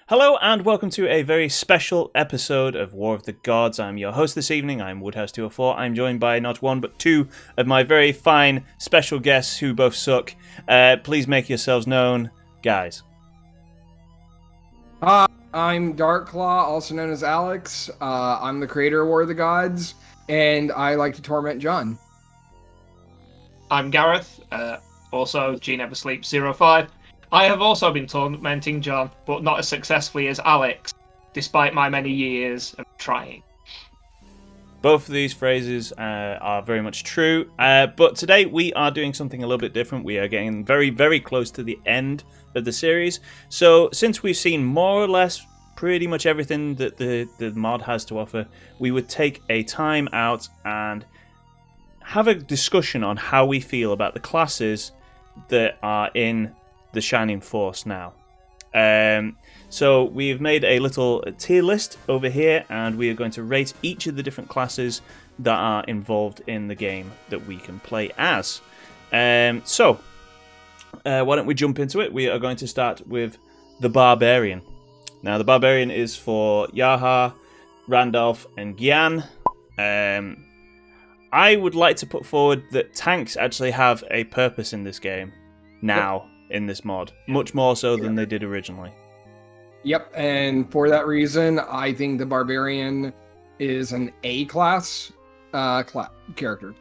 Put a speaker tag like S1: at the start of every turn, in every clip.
S1: Hello and welcome to a very special episode of War of the Gods. I'm your host this evening, I'm Woodhouse204. I'm joined by not one but two of my very fine special guests who both suck. Please make yourselves known, guys.
S2: Hi, I'm Darkclaw, also known as Alex. I'm the creator of War of the Gods, and I like to torment John.
S3: I'm Gareth, also GNeverSleep05. I have also been tormenting John, but not as successfully as Alex, despite my many years of trying.
S1: Both of these phrases are very much true, but today we are doing something a little bit different. We are getting very, very close to the end of the series. So since we've seen more or less pretty much everything that the mod has to offer, we would take a time out and have a discussion on how we feel about the classes that are in the Shining Force now. So we've made a little tier list over here, and we are going to rate each of the different classes that are involved in the game that we can play as. So why don't we jump into it? We are going to start with the Barbarian. Now the Barbarian is for Yaha, Randolph, and Gyan. I would like to put forward that tanks actually have a purpose in this game now. Yep. In this mod, much more so than they did originally.
S2: Yep, and for that reason, I think the Barbarian is an A-class character.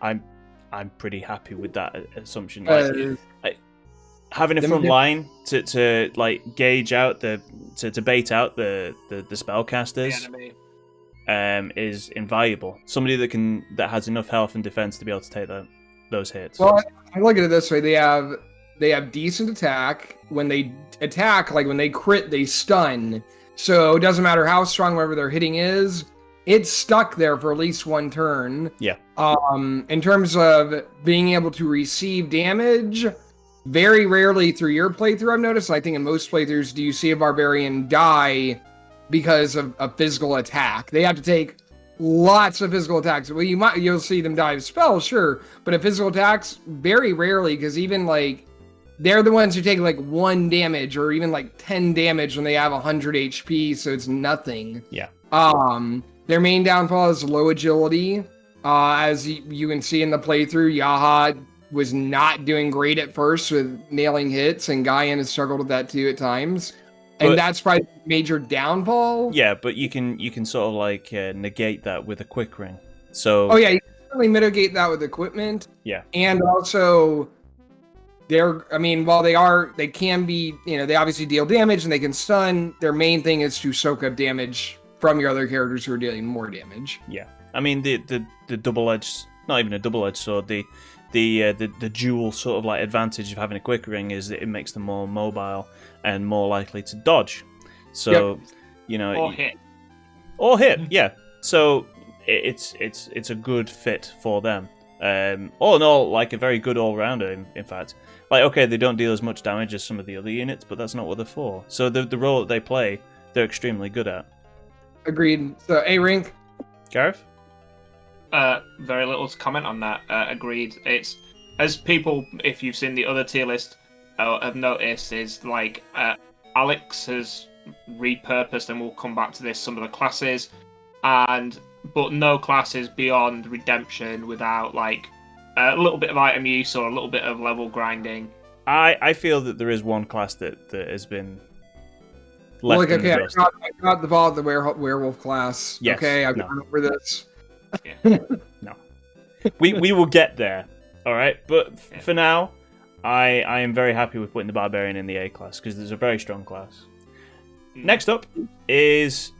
S1: I'm pretty happy with that assumption. Having a front line to like gauge out to bait out the spellcasters is invaluable. Somebody that has enough health and defense to be able to take those hits.
S2: Well, I look at it this way: they have decent attack. When they attack, like when they crit, they stun. So it doesn't matter how strong whatever they're hitting is, it's stuck there for at least one turn.
S1: Yeah.
S2: In terms of being able to receive damage, very rarely through your playthrough, I've noticed, and I think in most playthroughs, do you see a Barbarian die because of a physical attack. They have to take lots of physical attacks. Well, you'll see them die of spells, sure, but if physical attacks, very rarely, because even like they're the ones who take like 1 damage or even like 10 damage when they have 100 HP, so it's nothing.
S1: Yeah.
S2: Their main downfall is low agility. As you can see in the playthrough, Yaha was not doing great at first with nailing hits, and Guyan has struggled with that too at times. And that's probably a major downfall.
S1: Yeah, but you can sort of like negate that with a quick ring. So.
S2: Oh yeah, you can certainly mitigate that with equipment.
S1: Yeah.
S2: And also, while they can be, they obviously deal damage and they can stun. Their main thing is to soak up damage from your other characters who are dealing more damage.
S1: Yeah. I mean the double-edged, not even a double-edged sword, the dual sort of like advantage of having a quick ring is that it makes them more mobile and more likely to dodge. So,
S3: yep.
S1: Or hit, yeah. So it's a good fit for them. All in all, like a very good all-rounder, in fact. Like, okay, they don't deal as much damage as some of the other units, but that's not what they're for. So the role that they play, they're extremely good at.
S2: Agreed. So, A-Rink?
S1: Gareth?
S3: Very little to comment on that. Agreed. It's, as people, if you've seen the other tier list, have noticed, is like Alex has repurposed, and we'll come back to this, some of the classes, but no classes beyond redemption without like a little bit of item use or a little bit of level grinding.
S1: I feel that there is one class that has been left in the dust.
S2: I got the ball at the werewolf class.
S1: Yes,
S2: okay, I've gone over this.
S1: Yeah. No. We will get there, alright? But for now, I am very happy with putting the Barbarian in the A class, because there's a very strong class. Next up is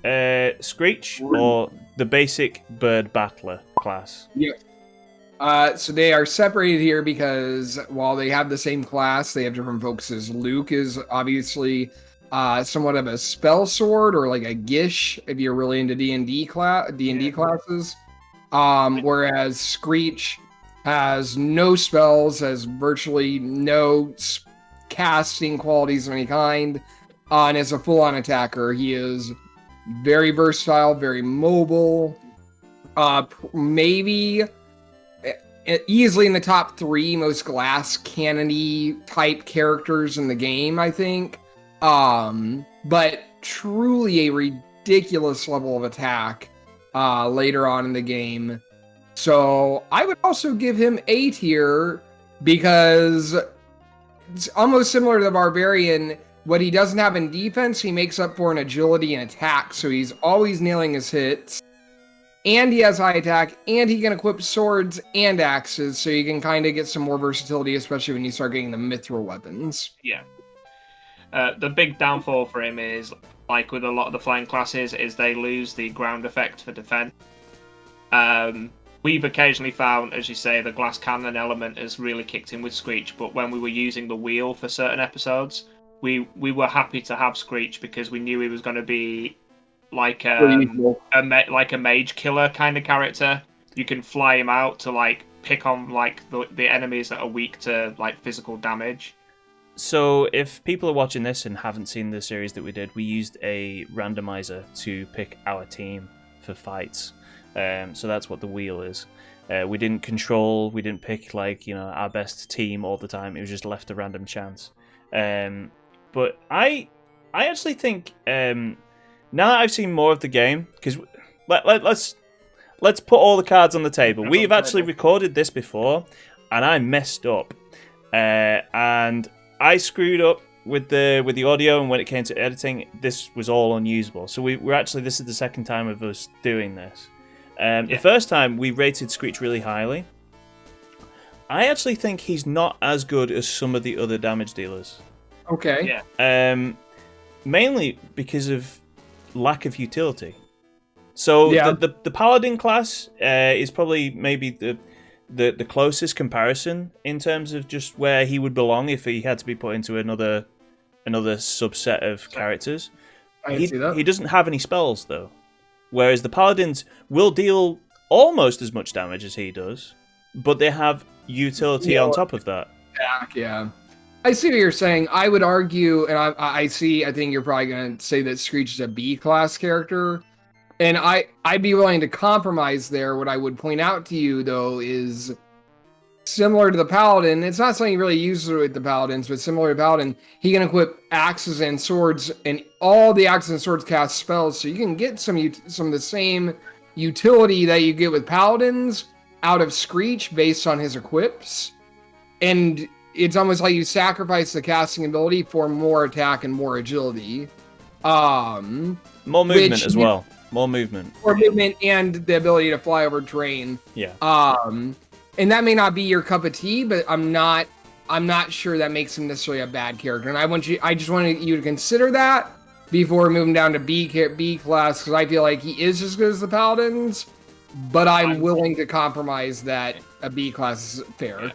S1: Screech, or the basic Bird Battler class.
S2: Yeah. So they are separated here because while they have the same class, they have different focuses. Luke is obviously somewhat of a spell sword, or like a Gish if you're really into D&D classes. Whereas Screech has no spells, has virtually no casting qualities of any kind, and is a full-on attacker. He is very versatile, very mobile, maybe easily in the top 3 most glass cannon-y type characters in the game, I think. But truly a ridiculous level of attack later on in the game. So I would also give him A tier because it's almost similar to the Barbarian. What he doesn't have in defense, he makes up for in agility and attack. So he's always nailing his hits. And he has high attack, and he can equip swords and axes, so you can kind of get some more versatility, especially when you start getting the mithril weapons.
S3: Yeah. The big downfall for him is, like with a lot of the flying classes, is they lose the ground effect for defense. We've occasionally found, as you say, the glass cannon element has really kicked in with Screech, but when we were using the wheel for certain episodes, we were happy to have Screech because we knew he was going to be like like a mage killer kind of character. You can fly him out to like pick on like the enemies that are weak to like physical damage.
S1: So if people are watching this and haven't seen the series that we did, we used a randomizer to pick our team for fights. So that's what the wheel is. We didn't pick like, you know, our best team all the time. It was just left to random chance. But I actually think now that I've seen more of the game, because let's put all the cards on the table. We've actually recorded this before, and I messed up, and I screwed up with the audio. And when it came to editing, this was all unusable. So this is the second time of us doing this. The first time we rated Screech really highly. I actually think he's not as good as some of the other damage dealers.
S2: Okay.
S3: Yeah.
S1: Mainly because of lack of utility. So the Paladin class is probably maybe the closest comparison in terms of just where he would belong if he had to be put into another subset of characters.
S2: I can see that.
S1: He doesn't have any spells though, whereas the Paladins will deal almost as much damage as he does, but they have utility on top of that.
S2: Yeah. I see what you're saying. I would argue, and I think you're probably going to say that Screech is a B-class character. And I'd be willing to compromise there. What I would point out to you, though, is similar to the Paladin. It's not something he really uses with the Paladins, but similar to Paladin, he can equip axes and swords, and all the axes and swords cast spells. So you can get some of the same utility that you get with Paladins out of Screech based on his equips. And it's almost like you sacrifice the casting ability for more attack and more agility.
S1: More movement as well. More movement.
S2: More movement and the ability to fly over terrain.
S1: Yeah.
S2: And that may not be your cup of tea, but I'm not sure that makes him necessarily a bad character. And I just wanted you to consider that before moving down to B class, because I feel like he is as good as the Paladins, but I'm willing to compromise that a B class is fair.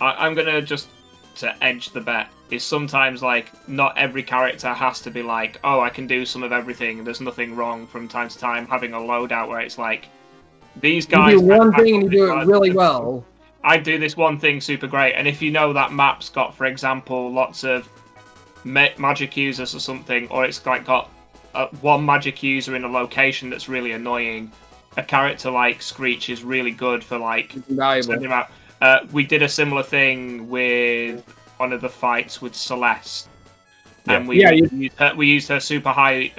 S3: I'm gonna just to edge the bet is sometimes like not every character has to be like, oh, I can do some of everything. There's nothing wrong from time to time having a loadout where it's like these guys
S2: you do one thing and you do it really well.
S3: I do this one thing super great, and if you know that map's got, for example, lots of magic users or something, or it's like got one magic user in a location that's really annoying, a character like Screech is really good for like sending him out. We did a similar thing with one of the fights with Celeste, and we used her super high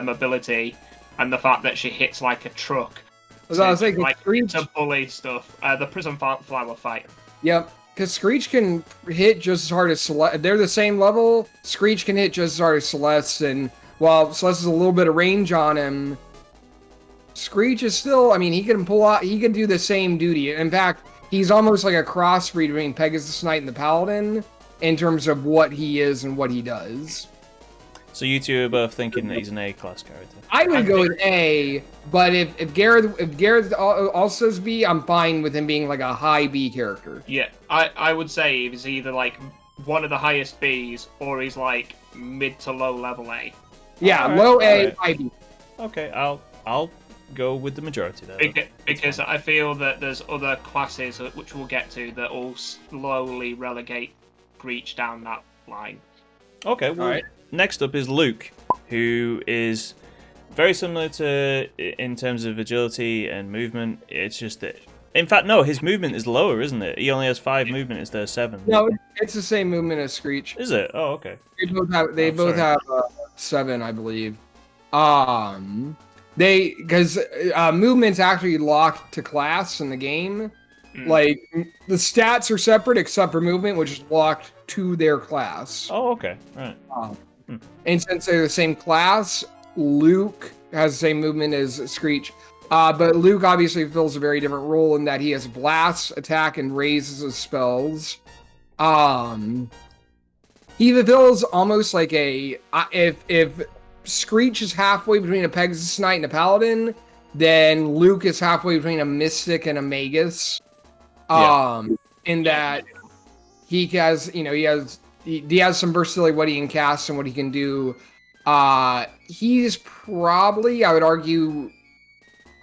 S3: mobility and the fact that she hits like a truck. To bully stuff. The prison flower fight.
S2: Yep, because Screech can hit just as hard as Celeste. They're the same level. Screech can hit just as hard as Celeste, and while Celeste has a little bit of range on him, Screech is still. I mean, he can pull out. He can do the same duty. In fact, he's almost like a crossbreed between Pegasus Knight and the Paladin in terms of what he is and what he does.
S1: So you two are both thinking that he's an A-class character.
S2: I would go with A, but if Gareth also says B, I'm fine with him being like a high B character.
S3: Yeah, I would say he's either like one of the highest Bs or he's like mid to low level A.
S2: Yeah, low A, high B.
S1: Okay, I'll go with the majority there.
S3: Because I feel that there's other classes which we'll get to that will slowly relegate Screech down that line.
S1: Okay, well, right. Next up is Luke, who is very similar to in terms of agility and movement. It's just that, in fact, no, his movement is lower, isn't it? He only has 5 movement instead of 7.
S2: No, It's the same movement as Screech.
S1: Is it? Oh, okay.
S2: They both have 7, I believe. Because movement's actually locked to class in the game. Like the stats are separate except for movement, which is locked to their class.
S1: Oh, okay. Right.
S2: And since they're the same class, Luke has the same movement as Screech. But Luke obviously fills a very different role in that he has blast, attack, and raises his spells. He fulfills almost like if Screech is halfway between a Pegasus Knight and a Paladin, then Luke is halfway between a Mystic and a Magus. In that he has, he has some versatility what he can cast and what he can do. He's probably, I would argue,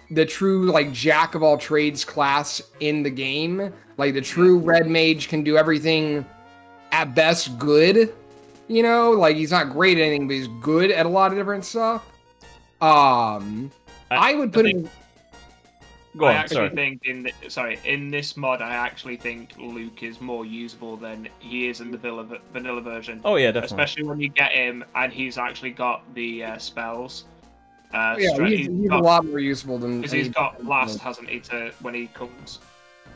S2: the true like jack of all trades class in the game. Like the true red mage can do everything at best good. Like he's not great at anything, but he's good at a lot of different stuff. I would put him.
S1: Go on,
S3: I actually think in this mod, I actually think Luke is more usable than he is in the vanilla version.
S1: Oh yeah, definitely.
S3: Especially when you get him and he's actually got the spells.
S2: He's a lot more usable than
S3: because he's got blast, hasn't he? When he comes.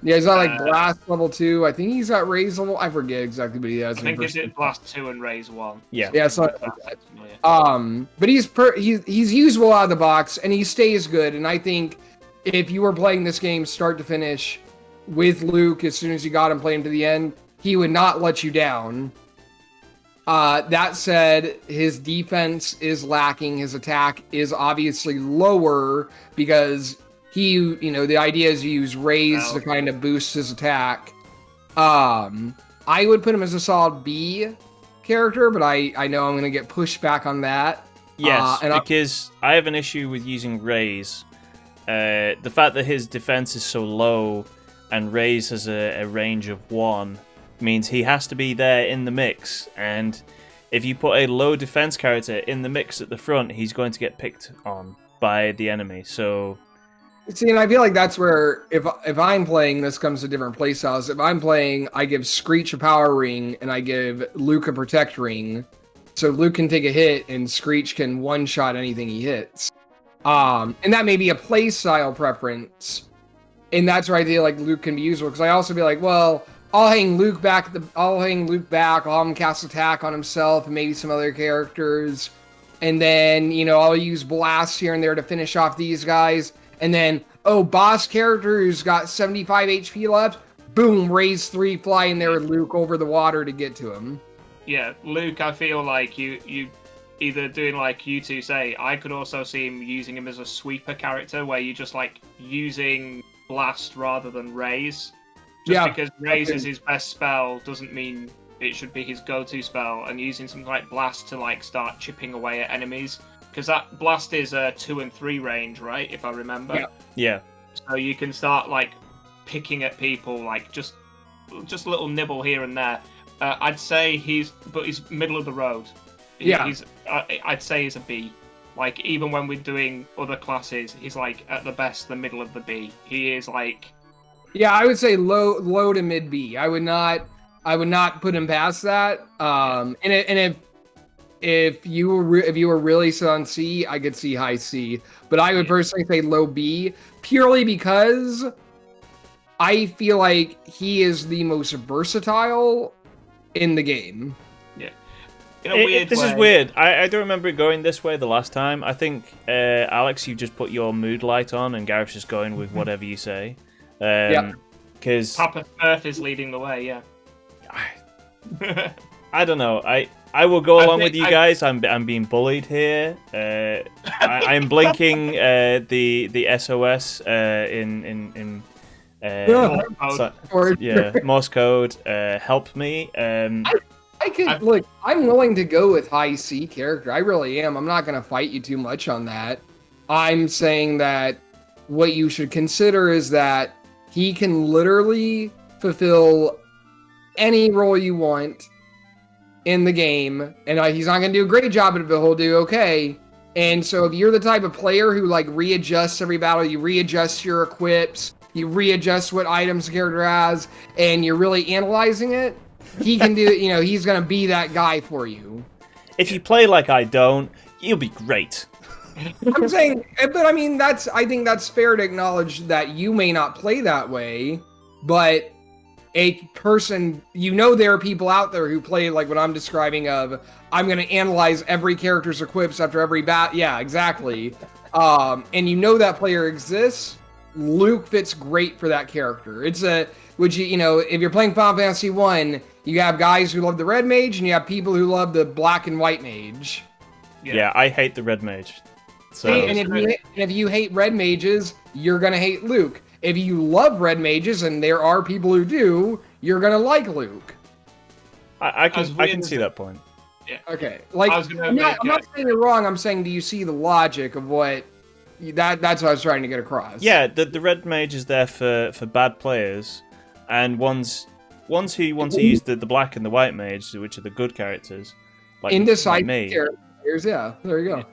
S2: Yeah, he's got like blast level 2. I think he's got raise level. I forget exactly what he has.
S3: I think it's blast 2 and raise 1.
S1: Yeah.
S2: Yeah. So, but he's usable out of the box and he stays good. And I think if you were playing this game start to finish with Luke, as soon as you got him playing to the end, he would not let you down. That said, his defense is lacking. His attack is obviously lower because the idea is you use raise to kind of boost his attack. I would put him as a solid B character, but I know I'm going to get pushed back on that.
S1: Yes, because I have an issue with using raise. The fact that his defense is so low and raise has a range of 1 means he has to be there in the mix. And if you put a low defense character in the mix at the front, he's going to get picked on by the enemy. So,
S2: see, and I feel like that's where if I'm playing, this comes to different playstyles. If I'm playing, I give Screech a power ring and I give Luke a protect ring, so Luke can take a hit and Screech can one-shot anything he hits. And that may be a playstyle preference, and that's where I feel like Luke can be useful. Because I also be like, well, I'll hang Luke back. I'll have him cast attack on himself and maybe some other characters, and then I'll use blast here and there to finish off these guys. And then, boss character who's got 75 HP left, boom, raise 3, fly in there with Luke over the water to get to him.
S3: Yeah, Luke, I feel like you either doing like you two say, I could also see him using him as a sweeper character where you just like using blast rather than raise. Because raise is his best spell doesn't mean it should be his go-to spell, and using something like blast to like start chipping away at enemies. Because that blast is 2 and 3 range, right? If I remember.
S1: Yeah.
S3: So you can start like picking at people, like just a little nibble here and there. I'd say he's middle of the road. I'd say he's a B. Like even when we're doing other classes, he's like at the best the middle of the B. He is like.
S2: Yeah, I would say low to mid B. I would not put him past that. And if you were really on C, I could see high C. But I would personally say low B, purely because I feel like he is the most versatile in the game.
S3: Yeah.
S1: This is weird. I don't remember it going this way the last time. I think, Alex, you just put your mood light on and Gareth's just going with whatever you say. Because
S3: Papa Earth is leading the way, yeah.
S1: I don't know. I will go along with you guys. I'm being bullied here. I'm blinking the SOS in Morse code. Help me.
S2: I could look. I'm willing to go with high C character. I really am. I'm not going to fight you too much on that. I'm saying that what you should consider is that he can literally fulfill any role you want in the game, and he's not going to do a great job at it, but he'll do okay. And so if you're the type of player who like readjusts every battle, you readjust your equips, you readjust what items the character has, and you're really analyzing it, he can do. You know, he's gonna be that guy for you.
S1: If you play like I don't, you'll be great.
S2: I'm saying, but I mean, I think that's fair to acknowledge that you may not play that way, but a person, you know, there are people out there who play like what I'm describing of, I'm going to analyze every character's equips after every yeah, exactly. And you know that player exists. Luke fits great for that character. It's you know, if you're playing Final Fantasy 1, you have guys who love the red mage and you have people who love the black and white mage.
S1: Yeah, I hate the red mage. So
S2: And if you hate red mages, you're gonna hate Luke. If you love red mages, and there are people who do, you're gonna like Luke.
S1: I can see that point.
S3: Yeah.
S2: Okay. Like I'm not saying you're wrong. I'm saying, do you see the logic of what that's what I was trying to get across?
S1: Yeah, the red mage is there for bad players, and ones who want to use the black and the white mage, which are the good characters, like
S2: indecisive
S1: me.
S2: Characters. Yeah. There you go.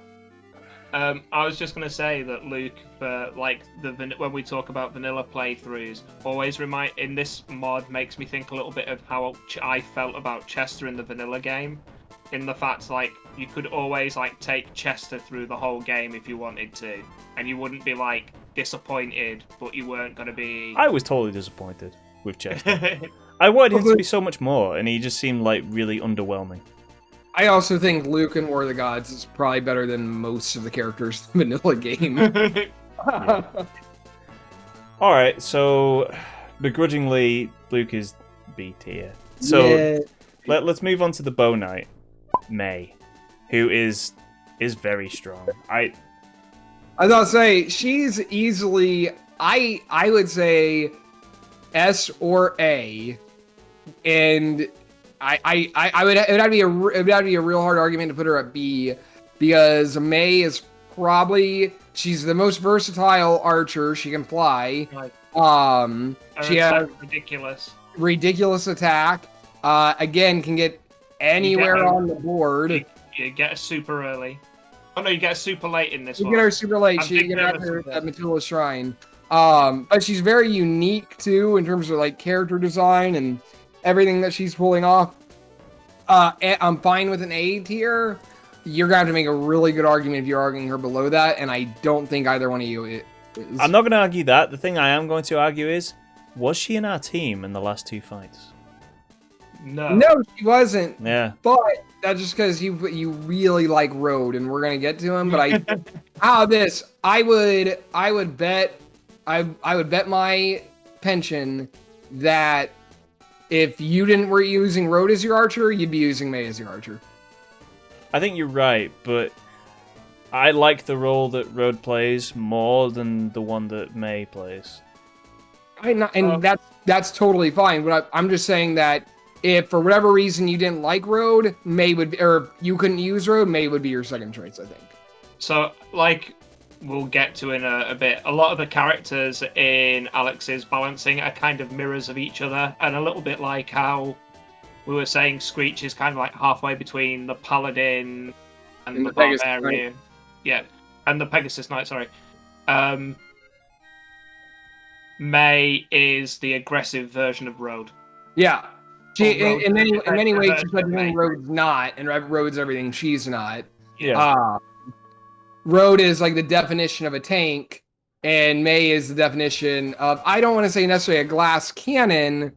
S3: I was just going to say that Luke, for like when we talk about vanilla playthroughs, always in this mod makes me think a little bit of how I felt about Chester in the vanilla game, in the fact like you could always like take Chester through the whole game if you wanted to, and you wouldn't be like disappointed, but you weren't going to be.
S1: I was totally disappointed with Chester. I wanted him to be so much more, and he just seemed like really underwhelming.
S2: I also think Luke in War of the Gods is probably better than most of the characters in the vanilla game.
S1: Yeah. Alright, so begrudgingly, Luke is B tier. So
S2: yeah.
S1: let's move on to the Bow Knight, May, who is very strong. I
S2: was gonna say, she's easily, I would say S or A, and it would have to be a real hard argument to put her at B, because May is she's the most versatile archer. She can fly. She has ridiculous attack. Again, can get anywhere on the board.
S3: You get her super early. Oh no, you get her super late in this one.
S2: You get her super late. She get her at Matula Shrine. But she's very unique too in terms of like character design and everything that she's pulling off. I'm fine with an A tier. You're gonna have to make a really good argument if you're arguing her below that, and I don't think either one of you is.
S1: I'm not going to argue that. The thing I am going to argue is, was she in our team in the last two fights?
S3: No,
S2: she wasn't.
S1: Yeah,
S2: but that's just because you really like Road, and we're gonna get to him. But I would bet my pension that if you were using Road as your archer, you'd be using May as your archer.
S1: I think you're right, but I like the role that Road plays more than the one that May plays.
S2: That's totally fine. But I'm just saying that if for whatever reason you didn't like Road, or you couldn't use Road, May would be your second choice, I think.
S3: So, like we'll get to in a bit, a lot of the characters in Alex's balancing are kind of mirrors of each other, and a little bit like how we were saying Screech is kind of like halfway between the Paladin and the Barbarian. Yeah, and the Pegasus Knight, sorry. May is the aggressive version of Road.
S2: Yeah. In many ways, she's everything Road's not, and Road's everything she's not.
S1: Yeah.
S2: Road is like the definition of a tank, and May is the definition of, I don't want to say necessarily a glass cannon,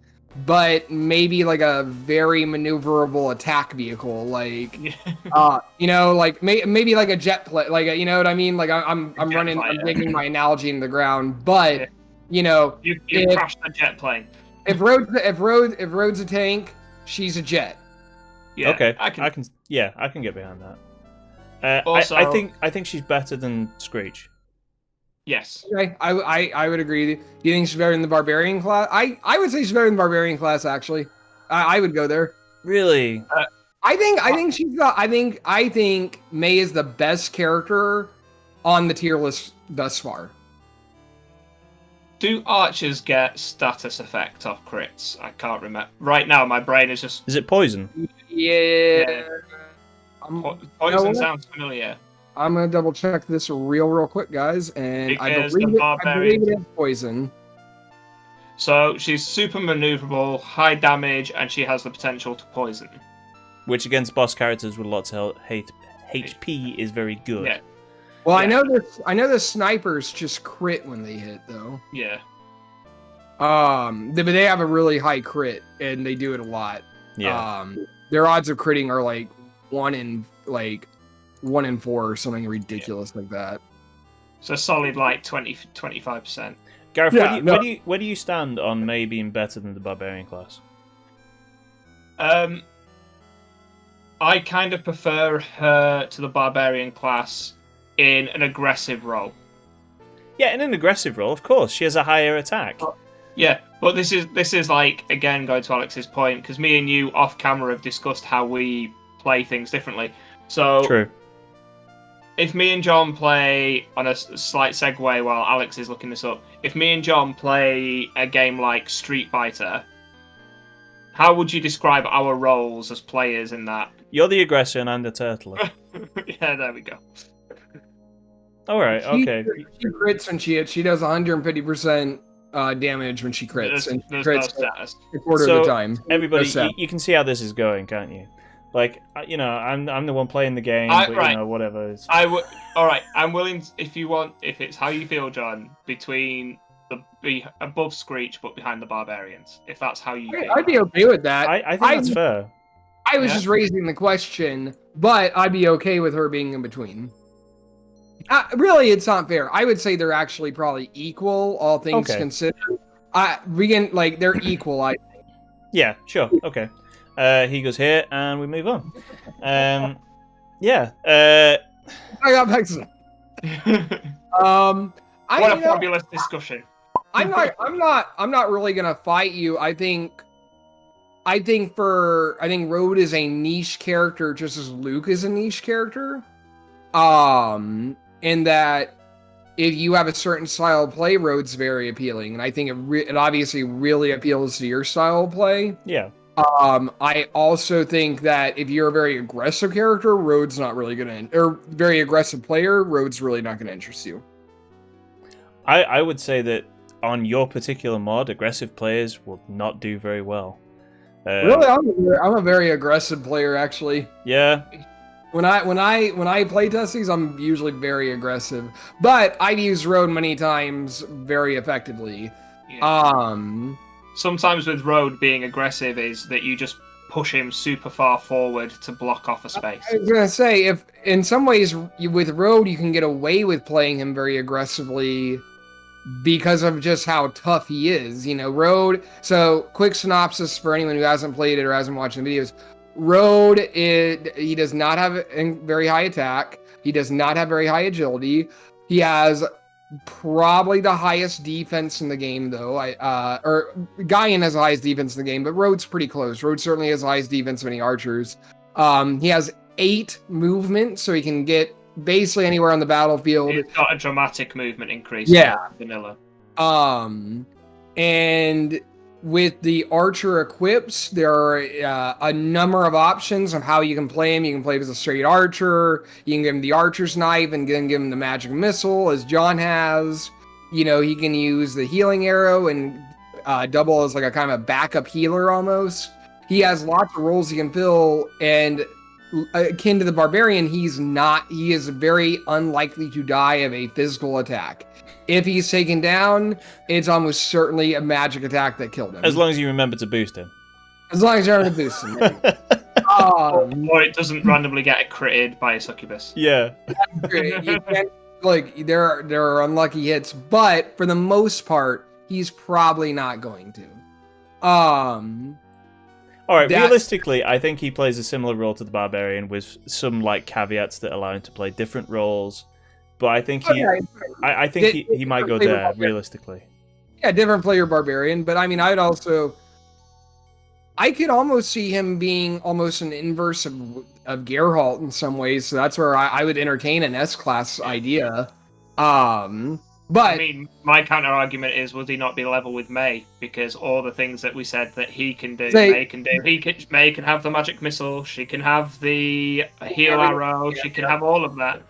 S2: but maybe like a very maneuverable attack vehicle, like like maybe like a jet plane, like you know what I mean? Like I'm digging my analogy in the ground, but you
S3: crashed a jet plane.
S2: If Road's a tank, she's a jet.
S3: Yeah,
S1: okay, I can get behind that. Also, I think she's better than Screech.
S3: Yes.
S2: Okay, I would agree. Do you think she's better than the Barbarian class? I would say she's better than the Barbarian class, actually. I would go there.
S1: Really?
S2: I think she's not. I think May is the best character on the tier list thus far.
S3: Do archers get status effect off crits? I can't remember. Right now, my brain is just...
S1: Is it poison?
S2: Yeah.
S3: Poison sounds familiar.
S2: I'm going to double check this real quick, guys. And I believe it is poison.
S3: So she's super maneuverable, high damage, and she has the potential to poison.
S1: Which against boss characters with lots of HP is very good.
S3: Yeah.
S2: Well,
S3: Yeah.
S2: I know the snipers just crit when they hit though.
S3: Yeah.
S2: But they have a really high crit and they do it a lot.
S1: Yeah.
S2: Their odds of critting are like 1 in 4 or something ridiculous like that.
S3: So solid like 20-25%.
S1: Gareth,
S2: Yeah,
S1: where do you stand on May being better than the Barbarian class?
S3: I kind of prefer her to the Barbarian class in an aggressive role.
S1: Yeah, in an aggressive role, of course. She has a higher attack.
S3: Yeah, but this is like, again, going to Alex's point, because me and you off camera have discussed how we play things differently. So
S1: True.
S3: if me and John play, on a slight segue while Alex is looking this up, if me and John play a game like Street Fighter, how would you describe our roles as players in that?
S1: You're the aggressor and I'm the turtle.
S3: Yeah, there we go.
S1: All right, okay.
S2: She crits when she hits. She does 150% damage when she crits. And she
S3: There's
S2: crits
S3: no status.
S2: a quarter of the time.
S1: Everybody,
S2: No stat.
S1: you can see how this is going, can't you? Like, I'm the one playing the game, but
S3: right.
S1: whatever.
S3: All right, I'm willing, if it's how you feel, John, between the above Screech but behind the Barbarians, if that's how you feel.
S2: I'd be okay with that.
S1: I think that's fair.
S2: I was just raising the question, but I'd be okay with her being in between. Really, it's not fair. I would say they're actually probably equal, all things considered. They're equal. I think.
S1: Yeah, sure, okay. He goes here, and we move on. Yeah.
S2: I got Pegasus.
S3: What a fabulous discussion.
S2: I'm not really gonna fight you. I think Road is a niche character just as Luke is a niche character. In that if you have a certain style of play, Road's very appealing, and I think it obviously really appeals to your style of play.
S1: Yeah.
S2: I also think that if you're a very aggressive character, Road's not really or very aggressive player, Road's really not gonna interest you.
S1: I would say that on your particular mod, aggressive players will not do very well.
S2: Really, I'm a very aggressive player, actually.
S1: Yeah.
S2: When I play test these, I'm usually very aggressive, but I've used Road many times very effectively.
S3: Yeah. Sometimes with Road being aggressive is that you just push him super far forward to block off a space.
S2: I was gonna say, if in some ways with Road you can get away with playing him very aggressively because of just how tough he is. Road. So quick synopsis for anyone who hasn't played it or hasn't watched the videos. Road, he does not have a very high attack. He does not have very high agility. He has probably the highest defense in the game, though. Guyan has the highest defense in the game, but Road's pretty close. Road certainly has the highest defense of any archers. He has 8 movement, so he can get basically anywhere on the battlefield.
S3: It's got a dramatic movement increase.
S2: Yeah.
S3: Vanilla.
S2: And with the archer equips, there are a number of options of how you can play him. You can play him as a straight archer. You can give him the archer's knife and then give him the magic missile, as John has. He can use the healing arrow and double as like a kind of a backup healer almost. He has lots of roles he can fill, and akin to the Barbarian, he is very unlikely to die of a physical attack. If he's taken down, it's almost certainly a magic attack that killed him.
S1: As long as you remember to boost him.
S2: As long as you remember to boost him.
S3: Or it doesn't randomly get critted by a succubus.
S1: Yeah.
S2: You can't, there are unlucky hits, but for the most part, he's probably not going to.
S1: All right, realistically, I think he plays a similar role to the Barbarian with some caveats that allow him to play different roles. But I think he might go there realistically.
S2: Yeah, different player Barbarian, but I mean, I could almost see him being almost an inverse of Geralt in some ways. So that's where I would entertain an S-class idea. But
S3: I mean, my counter argument is, would he not be level with May? Because all the things that we said that he can do, May can do. May can have the magic missile. She can have the heal arrow. She can have all of that.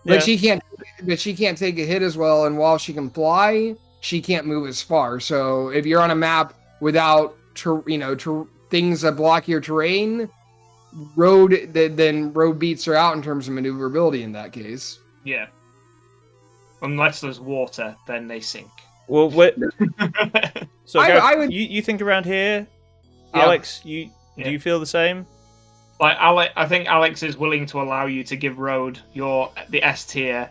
S2: But she can't take a hit as well. And while she can fly, she can't move as far. So if you're on a map without things that block your terrain, then road beats her out in terms of maneuverability in that case.
S3: Yeah. Unless there's water, then they sink.
S1: Well, so Gareth,
S2: I would.
S1: you think around here,
S2: Yeah.
S1: Alex? Do you feel the same?
S3: Like Alex, I think Alex is willing to allow you to give Road the S tier.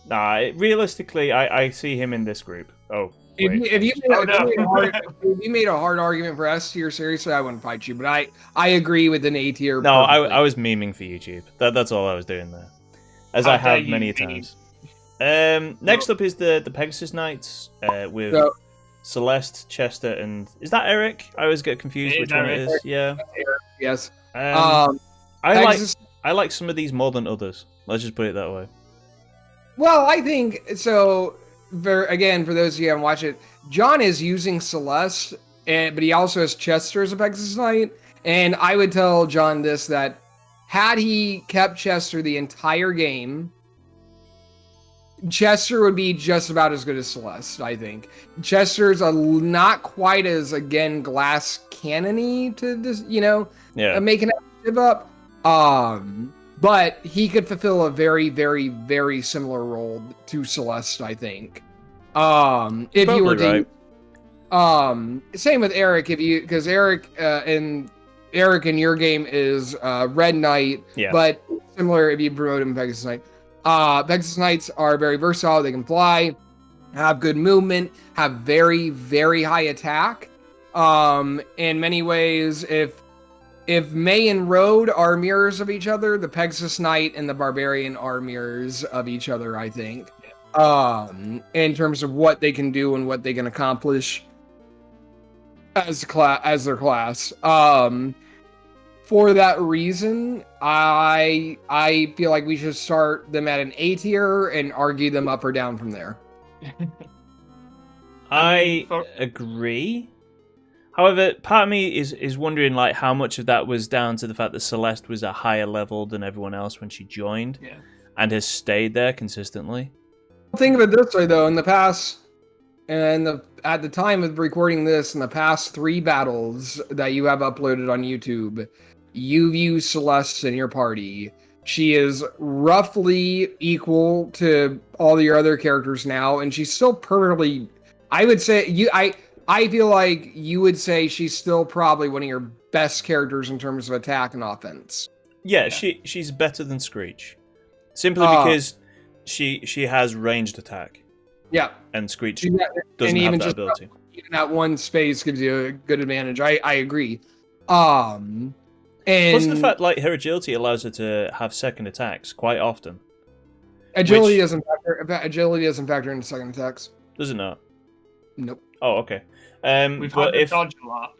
S1: Nah, realistically, I see him in this group. Oh, wait.
S2: If you made a hard argument for S tier, seriously, I wouldn't fight you. But I agree with an A tier.
S1: No, I was memeing for YouTube. That's all I was doing there, as I have many times. Next up is the Pegasus Knights with Celeste, Chester, and is that Eric? I always get confused which one it is. Yeah.
S2: Yes.
S1: I like some of these more than others. Let's just put it that way.
S2: Well, I think so. Again, for those of you who haven't watched it, John is using Celeste, but he also has Chester as a Pegasus Knight. And I would tell John that had he kept Chester the entire game, Chester would be just about as good as Celeste, I think. Chester's not quite as, again, glass cannon-y to this, make an active up. But he could fulfill a very, very, very similar role to Celeste, I think. If you were to... Right. Same with Eric, because Eric in your game is Red Knight, but similar if you promote him Pegasus Knight. Pegasus Knights are very versatile. They can fly, have good movement, have very, very high attack. In many ways, if May and Road are mirrors of each other, the Pegasus Knight and the Barbarian are mirrors of each other, I think. In terms of what they can do and what they can accomplish as their class. For that reason, I feel like we should start them at an A tier and argue them up or down from there.
S1: I agree. However, part of me is wondering like how much of that was down to the fact that Celeste was a higher level than everyone else when she joined, and has stayed there consistently.
S2: Think of it this way, though. In the past, at the time of recording this, in the past 3 battles that you have uploaded on YouTube, you've used Celeste in your party. She is roughly equal to all your other characters now, and she's still perfectly. I would say I feel like you would say she's still probably one of your best characters in terms of attack and offense.
S1: Yeah. She's better than Screech, simply because she has ranged attack. Yeah, and Screech doesn't have that ability.
S2: Even that one space gives you a good advantage. I agree. And
S1: plus the fact like her agility allows her to have second attacks quite often.
S2: Agility doesn't factor into second attacks.
S1: Does it not?
S2: Nope.
S1: Oh, okay.
S3: We've had to dodge a lot.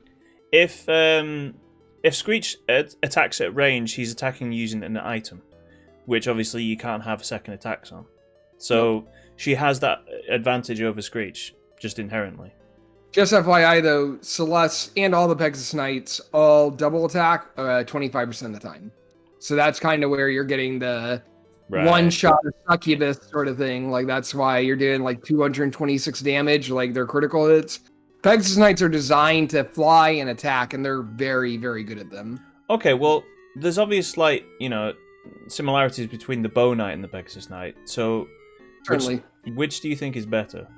S1: If Screech attacks at range, he's attacking using an item, which obviously you can't have second attacks on. So she has that advantage over Screech just inherently.
S2: Just FYI though, Celeste and all the Pegasus Knights all double attack 25% of the time. So that's kind of where you're getting the one shot succubus sort of thing. Like that's why you're doing like 226 damage, like their critical hits. Pegasus Knights are designed to fly and attack, and they're very, very good at them.
S1: Okay, well, there's obvious similarities between the Bow Knight and the Pegasus Knight. So, which do you think is better?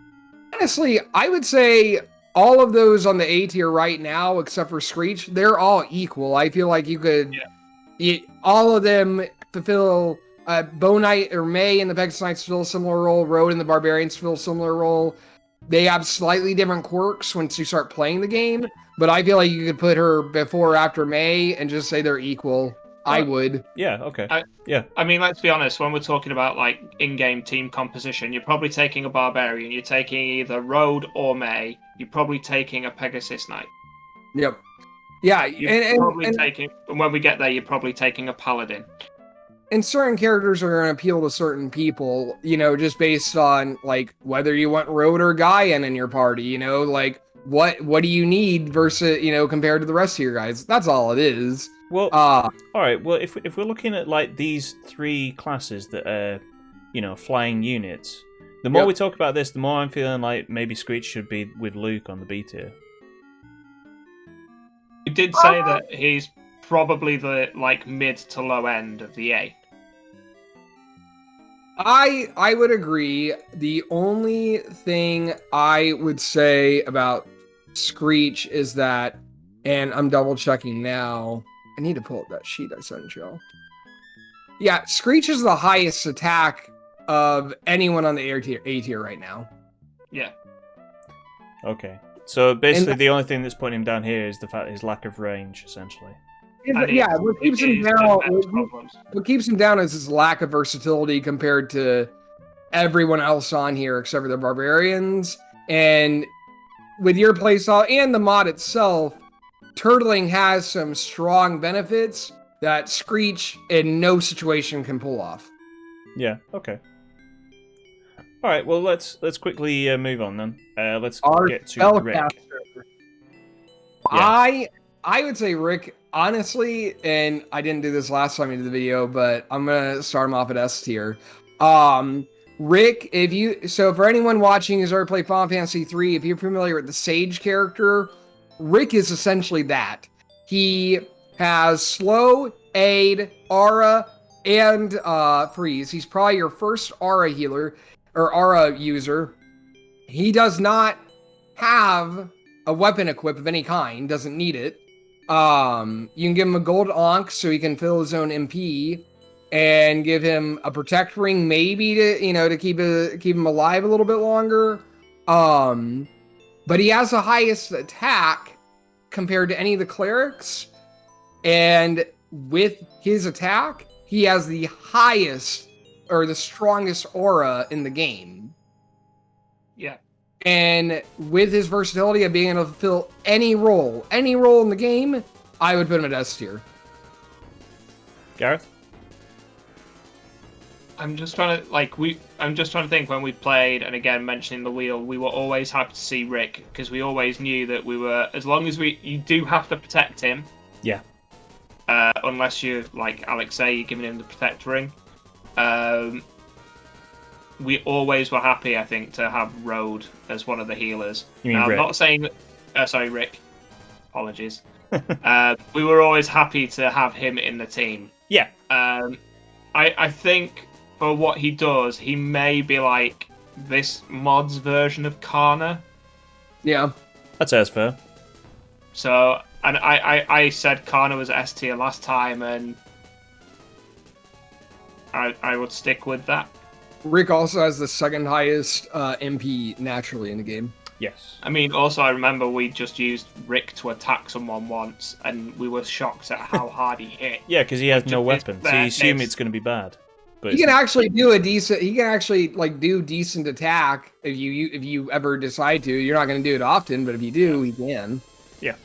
S2: Honestly, I would say all of those on the A tier right now, except for Screech, they're all equal. I feel like you could, all of them fulfill. Bow Knight or May and the Pegasus Knights fill a similar role. Road and the Barbarians fill a similar role. They have slightly different quirks once you start playing the game, but I feel like you could put her before or after May and just say they're equal. I would.
S1: Yeah, okay.
S3: I mean, let's be honest, when we're talking about like in-game team composition, you're probably taking a Barbarian, you're taking either Road or May, you're probably taking a Pegasus Knight.
S2: Yep. Yeah,
S3: and when we get there, you're probably taking a Paladin.
S2: And certain characters are going to appeal to certain people, just based on, like, whether you want Road or Gaian in your party, like, what do you need versus, compared to the rest of your guys? That's all it is.
S1: Well, all right, well, if we're looking at, like, these 3 classes that are, flying units, The more we talk about this, the more I'm feeling like maybe Screech should be with Luke on the B tier.
S3: We did say that he's probably the mid to low end of the A.
S2: I would agree. The only thing I would say about Screech is that, and I'm double checking now. I need to pull up that sheet I sent y'all. Yeah, Screech is the highest attack of anyone on the A tier right now.
S3: Yeah.
S1: Okay. So basically, the only thing that's putting him down here is the fact his lack of range, essentially.
S2: Yeah, what keeps him down? What keeps him down is his lack of versatility compared to everyone else on here, except for the barbarians. And with your playstyle and the mod itself, turtling has some strong benefits that Screech in no situation can pull off.
S1: Yeah. Okay. All right. Well, let's quickly move on then. Let's get to Rick.
S2: Yeah. I would say Rick, honestly, and I didn't do this last time I did the video, but I'm gonna start him off at S tier. Rick, for anyone watching who's already played Final Fantasy 3, if you're familiar with the Sage character, Rick is essentially that. He has slow, aid, aura, and freeze. He's probably your first aura healer or aura user. He does not have a weapon equip of any kind, doesn't need it. You can give him a gold Ankh so he can fill his own MP, and give him a protect ring maybe to keep him alive a little bit longer. But he has the highest attack compared to any of the clerics, and with his attack, he has the highest or the strongest aura in the game.
S3: Yeah.
S2: And with his versatility of being able to fill any role in the game, I would put him at S tier.
S1: Gareth?
S3: I'm just trying to think when we played, and again mentioning the wheel, we were always happy to see Rick because we always knew that as long as you do have to protect him.
S1: Yeah.
S3: Unless you, like Alex say, you're giving him the protect ring. We always were happy, I think, to have Road as one of the healers.
S1: You mean Rick?
S3: I'm not saying... sorry, Rick. Apologies. We were always happy to have him in the team.
S1: Yeah.
S3: I think for what he does, he may be like this mod's version of Kana.
S2: Yeah.
S1: That sounds fair.
S3: So, and I said Kana was S tier last time, and I would stick with that.
S2: Rick also has the second highest MP naturally in the game.
S1: Yes.
S3: I mean, also I remember we just used Rick to attack someone once, and we were shocked at how hard he hit.
S1: Yeah, because he has no weapon, so you assume it's going to be bad. But
S2: he can actually do do decent attack if you ever decide to. You're not going to do it often, but if you do, he can.
S1: Yeah.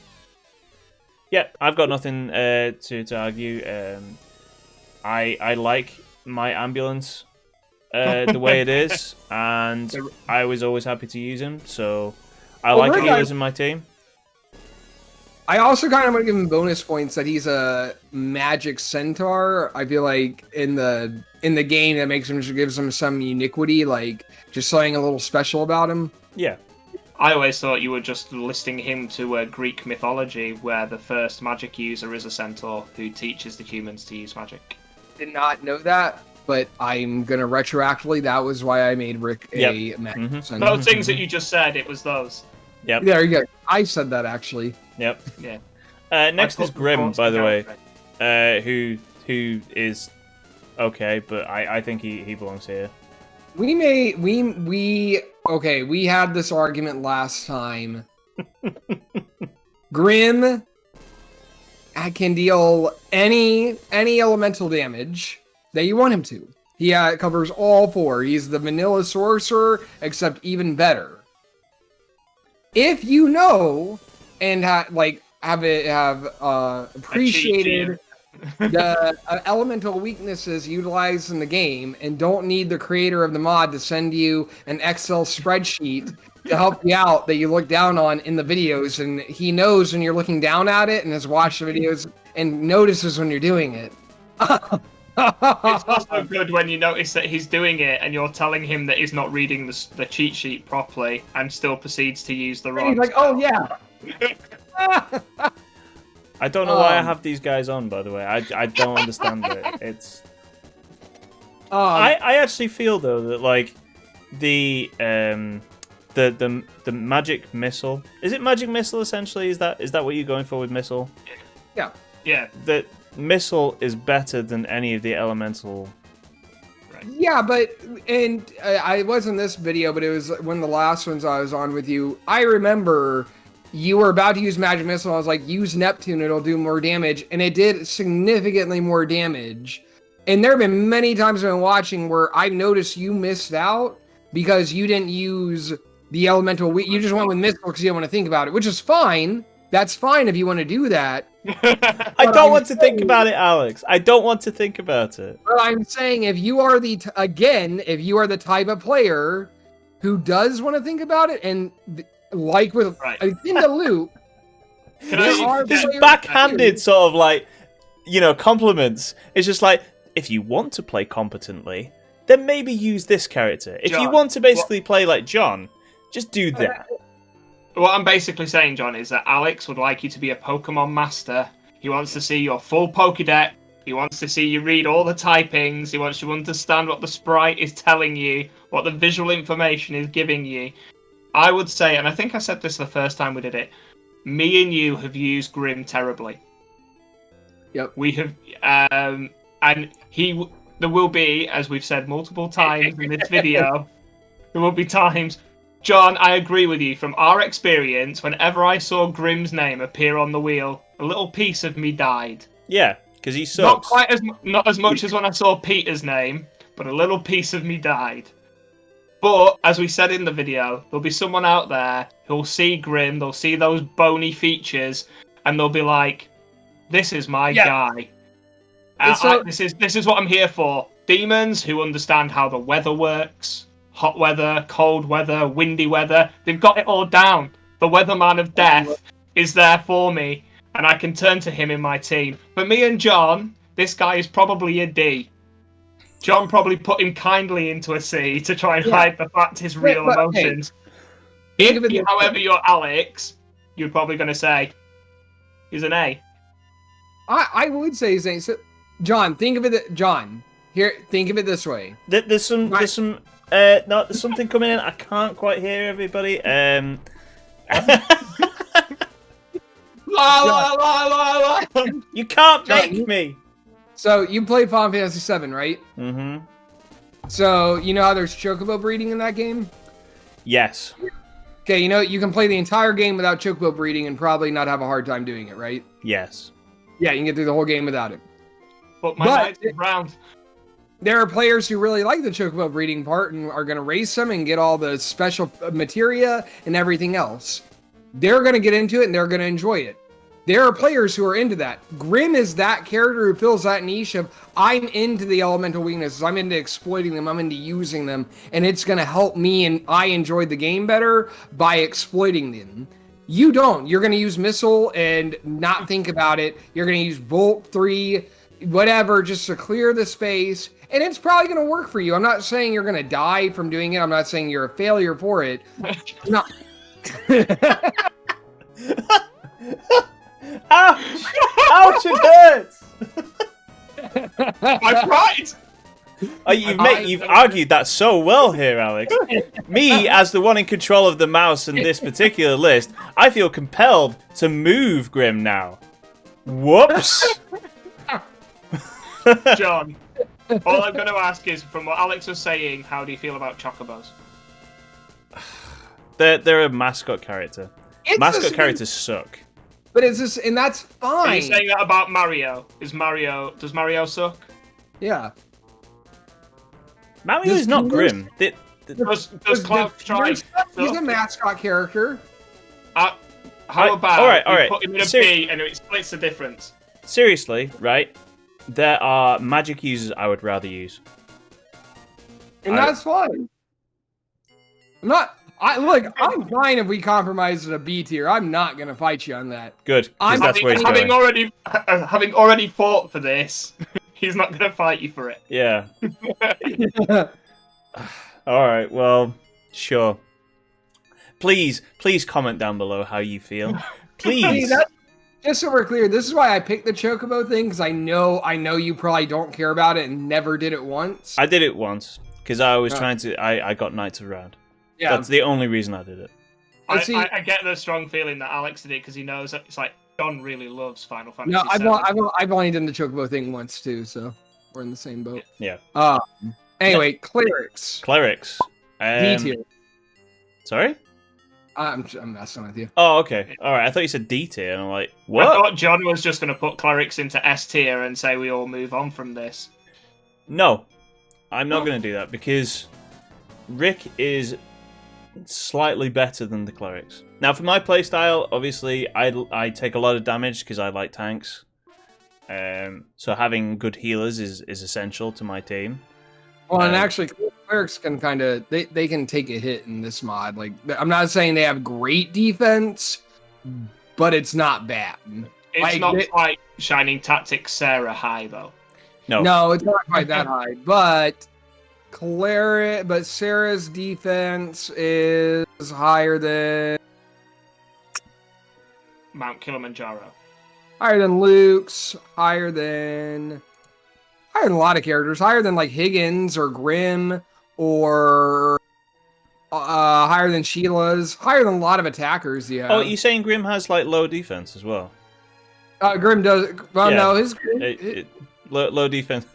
S1: Yeah, I've got nothing to argue. I like my ambulance the way it is, and I was always happy to use him, so I like healers in my team.
S2: I also kind of want to give him bonus points that he's a magic centaur. I feel like in the game that gives him some uniquity, like just something a little special about him.
S1: Yeah.
S3: I always thought you were just listing him to Greek mythology, where the first magic user is a centaur who teaches the humans to use magic.
S2: Did not know that, but I'm gonna retroactively. That was why I made Rick a magic centaur.
S3: Those things that you just said, it was those.
S1: Yep.
S2: There you go. I said that actually.
S1: Yep.
S3: Yeah.
S1: Next is Grim, by the way, who is okay, but I think he belongs here. We had this argument last time.
S2: Grim can deal any elemental damage that you want him to. He covers all four. He's the vanilla sorcerer, except even better. If you know and have appreciated the elemental weaknesses utilized in the game and don't need the creator of the mod to send you an Excel spreadsheet to help you out that you look down on in the videos, and he knows when you're looking down at it and has watched the videos and notices when you're doing it.
S3: It's also good when you notice that he's doing it and you're telling him that he's not reading the cheat sheet properly and still proceeds to use the wrong
S2: He's like,
S3: spell.
S2: oh yeah.
S1: I don't know why I have these guys on, by the way. I don't understand it. It's. I actually feel though that like the magic missile. Is it magic missile essentially? Is that what you're going for with missile?
S2: Yeah.
S3: Yeah.
S1: The missile is better than any of the elemental.
S3: Right.
S2: Yeah, but I was in this video, but it was one of the last ones I was on with you. I remember you were about to use magic missile. I was like, use Neptune, it'll do more damage, and it did significantly more damage. And there have been many times I've been watching where I noticed you missed out because you didn't use the elemental. You just went with missile because you didn't want to think about it, which is fine. That's fine if you want to do that.
S1: I don't want to think about it, Alex. I don't want to think about it.
S2: But I'm saying if you are if you are the type of player who does want to think about it, and like with in the loop,
S1: this backhanded sort of like, compliments. It's just like, if you want to play competently, then maybe use this character. If you want to basically play like John, just do that.
S3: What I'm basically saying, John, is that Alex would like you to be a Pokemon master. He wants to see your full Pokédex. He wants to see you read all the typings. He wants you to understand what the sprite is telling you, what the visual information is giving you. I would say, and I think I said this the first time we did it, me and you have used Grim terribly.
S2: Yep.
S3: We have, and there will be, as we've said multiple times in this video, there will be times. John, I agree with you. From our experience, whenever I saw Grim's name appear on the wheel, a little piece of me died.
S1: Yeah, because he sucks.
S3: Not as much as when I saw Peter's name, but a little piece of me died. But, as we said in the video, there'll be someone out there who'll see Grim, they'll see those bony features, and they'll be like, this is my guy. This is what I'm here for. Demons who understand how the weather works. Hot weather, cold weather, windy weather. They've got it all down. The weatherman of death is there for me, and I can turn to him in my team. For me and John, this guy is probably a D. John probably put him kindly into a C to try and hide the fact his real emotions. However, you're Alex, you're probably going to say he's an A.
S2: I would say he's an A. So, John, think of it. Think of it this way.
S1: There's something coming in. I can't quite hear everybody.
S3: La la la la la.
S1: You can't make me.
S2: So you played Final Fantasy VII, right?
S1: Mm-hmm.
S2: So you know how there's chocobo breeding in that game?
S1: Yes.
S2: Okay, you can play the entire game without chocobo breeding and probably not have a hard time doing it, right?
S1: Yes.
S2: Yeah, you can get through the whole game without it.
S3: But my knights are brown.
S2: There are players who really like the chocobo breeding part and are going to race them and get all the special materia and everything else. They're going to get into it and they're going to enjoy it. There are players who are into that. Grim is that character who fills that niche of, I'm into the elemental weaknesses, I'm into exploiting them, I'm into using them, and it's going to help me and I enjoy the game better by exploiting them. You don't. You're going to use missile and not think about it. You're going to use bolt 3, whatever, just to clear the space. And it's probably going to work for you. I'm not saying you're going to die from doing it. I'm not saying you're a failure for it. No.
S1: Ouch! Ouch! It hurts.
S3: I'm right.
S1: You've argued that so well here, Alex. Me, as the one in control of the mouse in this particular list, I feel compelled to move Grim now. Whoops.
S3: John, all I'm going to ask is, from what Alex was saying, how do you feel about chocobos?
S1: They're a mascot character. Mascot characters suck.
S2: But it's just, and that's fine.
S3: Are you saying that about Mario? Does Mario suck?
S2: Yeah.
S1: Mario is not Grim.
S3: Does Cloud Strike?
S2: He's a mascot character.
S3: How about
S1: all right.
S3: put him in a B and it splits the difference?
S1: Seriously, right? There are magic users I would rather use.
S2: And that's fine. I'm fine if we compromise at a B tier. I'm not going to fight you on that.
S1: Good. That's where it's
S3: having already fought for this, He's not going to fight you for it.
S1: Yeah. All right. Well, sure. Please comment down below how you feel. Please.
S2: Just so we're clear, this is why I picked the Chocobo thing, because I know you probably don't care about it and never did it once.
S1: I did it once because I was trying to. I got knights around. Yeah, that's the only reason I did it.
S3: I get the strong feeling that Alex did it because he knows that it's like John really loves Final Fantasy.
S2: No, I've only done the Chocobo thing once too, so we're in the same boat.
S1: Yeah.
S2: Anyway, Clerics.
S1: Clerics.
S2: D tier.
S1: Sorry.
S2: I'm messing with you.
S1: Oh, okay. All right. I thought you said D tier, and I'm like, what?
S3: I thought John was just going to put Clerics into S tier and say we all move on from this.
S1: No, I'm not going to do that because Rick is slightly better than the Clerics. Now, for my playstyle, obviously, I take a lot of damage because I like tanks. So having good healers is essential to my team.
S2: Well, and actually, Clerics can kind of they can take a hit in this mod. Like, I'm not saying they have great defense, but it's not bad.
S3: It's not quite Shining Tactics Sarah high though.
S2: No, it's not quite that high. But Sarah's defense is higher than
S3: Mount Kilimanjaro.
S2: Higher than Luke's. Higher than a lot of characters. Higher than like Higgins or Grimm, or higher than Sheila's. Higher than a lot of attackers. Yeah.
S1: Oh, you're saying Grimm has like low defense as well?
S2: Grimm does. Well, no, his
S1: low defense.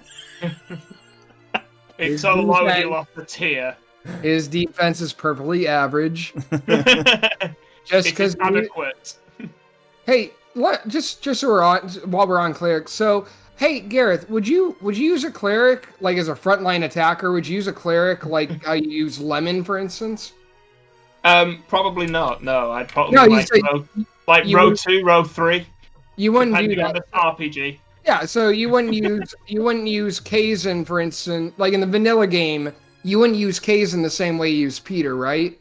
S3: It's so low he lost the tier.
S2: His defense is perfectly average. Just because
S3: adequate.
S2: Hey, just so while we're on clerics. So, hey, Gareth, would you use a cleric like as a frontline attacker? Would you use a cleric like how you use Lemon, for instance?
S3: Probably not. No, I'd probably row 2, row 3.
S2: You wouldn't do that.
S3: On the RPG.
S2: Yeah, so you wouldn't use Kazeem, for instance, like in the vanilla game. You wouldn't use Kazeem the same way you use Peter, right?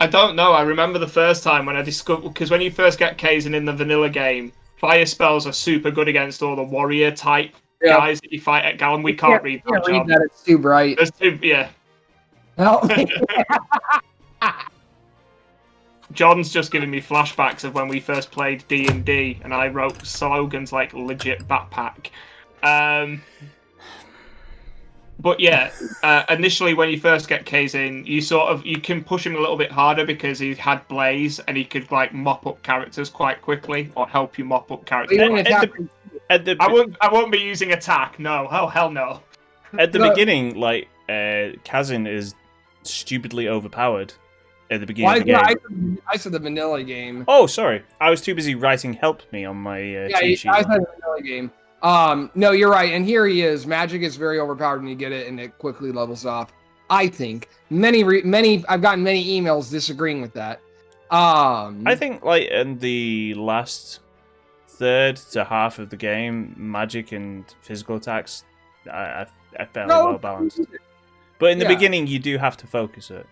S3: I don't know. I remember the first time when I discovered, because when you first get Kazeem in the vanilla game, fire spells are super good against all the warrior type guys that you fight at Gallon. We can't read that.
S2: Read that. It's too bright.
S3: It's too, yeah.
S2: Well,
S3: John's just giving me flashbacks of when we first played D&D, and I wrote slogans like "legit backpack." But yeah, initially when you first get Kazeem, you can push him a little bit harder because he had Blaze and he could like mop up characters quite quickly or help you mop up characters. I won't be using attack. No, oh hell no.
S1: At the beginning, like Kazeem is stupidly overpowered. At the beginning of the game.
S2: I said the vanilla game.
S1: Oh, sorry. I was too busy writing "help me" on my cheat sheet.
S2: I said the vanilla game. No, you're right. And here he is. Magic is very overpowered when you get it, and it quickly levels off. I think I've gotten many emails disagreeing with that.
S1: I think like in the last third to half of the game, magic and physical attacks, I found well balanced. But in the beginning, you do have to focus it.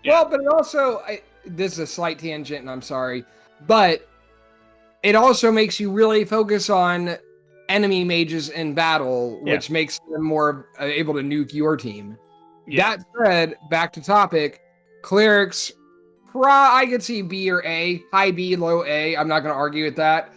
S2: Yeah. Well, but it also, this is a slight tangent, and I'm sorry, but it also makes you really focus on enemy mages in battle, which makes them more able to nuke your team. Yeah. That said, back to topic, clerics, I could see B or A, high B, low A. I'm not going to argue with that.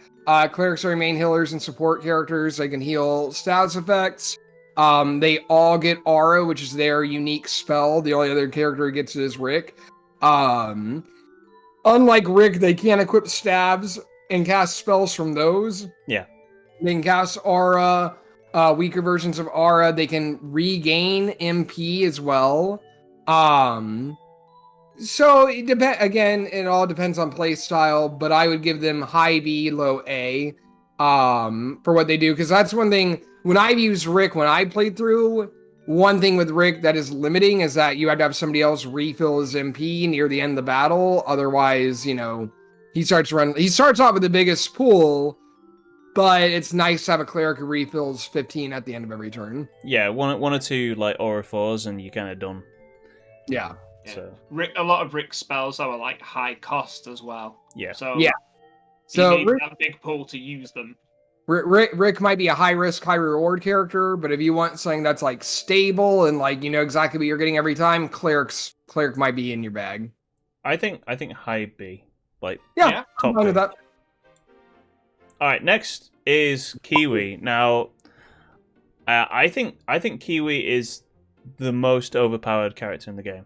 S2: Clerics are main healers and support characters. They can heal status effects. They all get aura, which is their unique spell. The only other character who gets it is Rick. Unlike Rick, they can't equip stabs and cast spells from those.
S1: Yeah.
S2: They can cast aura, weaker versions of aura. They can regain MP as well. So it all depends on play style, but I would give them high B, low A, for what they do. Because that's one thing, when I've used Rick, when I played through, one thing with Rick that is limiting is that you have to have somebody else refill his MP near the end of the battle. Otherwise, he starts off with the biggest pool, but it's nice to have a cleric who refills 15 at the end of every turn.
S1: Yeah, one or two like aura 4s and you're kind of done.
S2: Yeah.
S1: So
S3: a lot of Rick's spells are like high cost as well.
S1: Yeah.
S3: So
S2: you need
S3: that big pool to use them.
S2: Rick might be a high risk, high reward character, but if you want something that's like stable and like you know exactly what you're getting every time, Cleric might be in your bag.
S1: I think high B, like
S2: Yeah, I'm
S1: top
S2: fine
S1: B.
S2: with that.
S1: All right, next is Kiwi. Now, I think Kiwi is the most overpowered character in the game.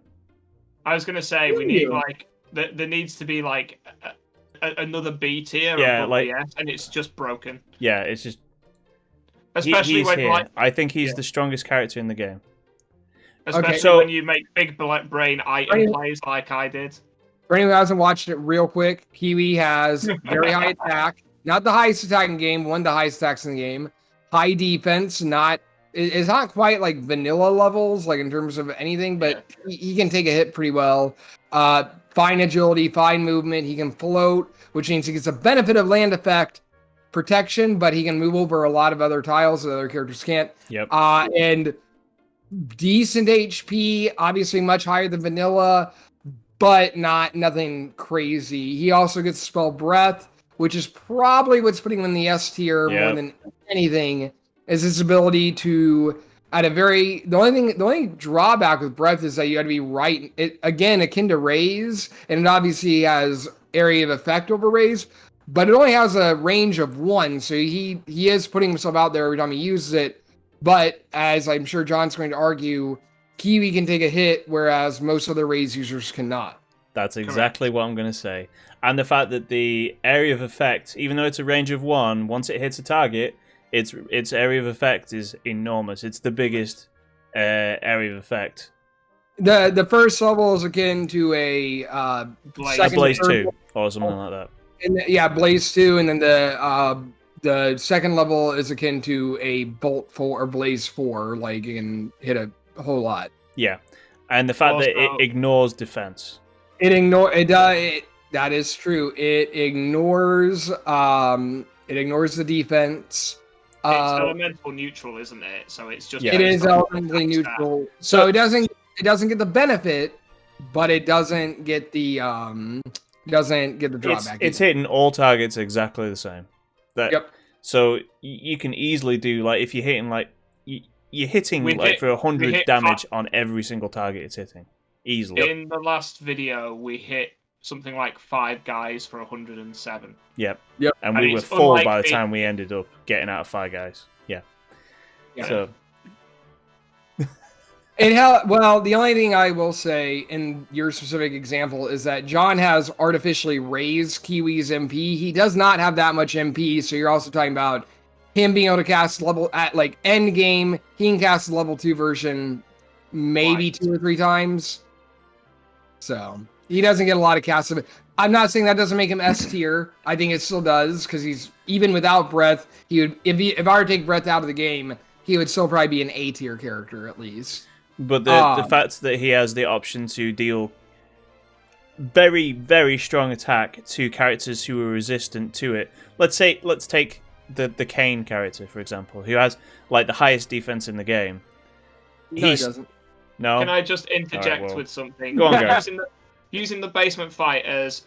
S3: I was gonna say we need like there needs to be like another B tier above
S1: like
S3: the S, and it's just broken.
S1: Yeah, it's just
S3: Especially
S1: he's
S3: when
S1: here.
S3: like
S1: I think he's the strongest character in the game.
S3: especially when you make big brain item plays like I did.
S2: For anyone who hasn't watched it, real quick, Kiwi has very high attack, not the highest attack in the game, one of the highest attacks in the game. High defense, it's not quite like vanilla levels, like in terms of anything, but he can take a hit pretty well. Fine agility, fine movement. He can float, which means he gets a benefit of land effect protection, but he can move over a lot of other tiles that other characters can't.
S1: Yep.
S2: And decent HP, obviously much higher than vanilla, but nothing crazy. He also gets spell breath, which is probably what's putting him in the S tier more than anything, is his ability to the only drawback with breath is that you got to be right, again akin to raise, and it obviously has area of effect over raise, but it only has a range of 1, so he is putting himself out there every time he uses it. But as I'm sure John's going to argue, Kiwi can take a hit, whereas most other raise users cannot.
S1: That's exactly what I'm going to say. And the fact that the area of effect, even though it's a range of 1, once it hits a target, its area of effect is enormous. It's the biggest area of effect.
S2: The first level is akin to a
S1: Blaze 2 or something like that.
S2: And Blaze 2, and then the second level is akin to a Bolt 4 or Blaze 4. Like you can hit a whole lot. Yeah,
S1: and the fact that it ignores defense.
S2: That is true. It ignores the defense.
S3: It's elemental neutral, isn't it? So it's just
S2: it is elementally neutral. So it doesn't get the benefit, but it doesn't get the drawback.
S1: It's hitting all targets exactly the same. So you can easily do, like, if you're hitting you're hitting for 100 damage on every single target it's hitting easily.
S3: In the last video, we hit something like 5 guys for 107.
S1: Yep. And we were 4 by the time we ended up getting out of 5 guys. Yeah. So.
S2: The only thing I will say in your specific example is that John has artificially raised Kiwi's MP. He does not have that much MP, so you're also talking about him being able to cast level at like end game. He can cast the level 2 version maybe 2 or 3 times. So he doesn't get a lot of casts of it. I'm not saying that doesn't make him S tier. I think it still does, because he's, even without breath, he would, if I were to take breath out of the game, he would still probably be an A tier character at least.
S1: But the fact that he has the option to deal very, very strong attack to characters who are resistant to it. Let's take the Kane character, for example, who has like the highest defense in the game.
S2: No, he doesn't.
S1: No.
S3: Can I just interject with something?
S1: Go on, guys.
S3: Using the basement fight as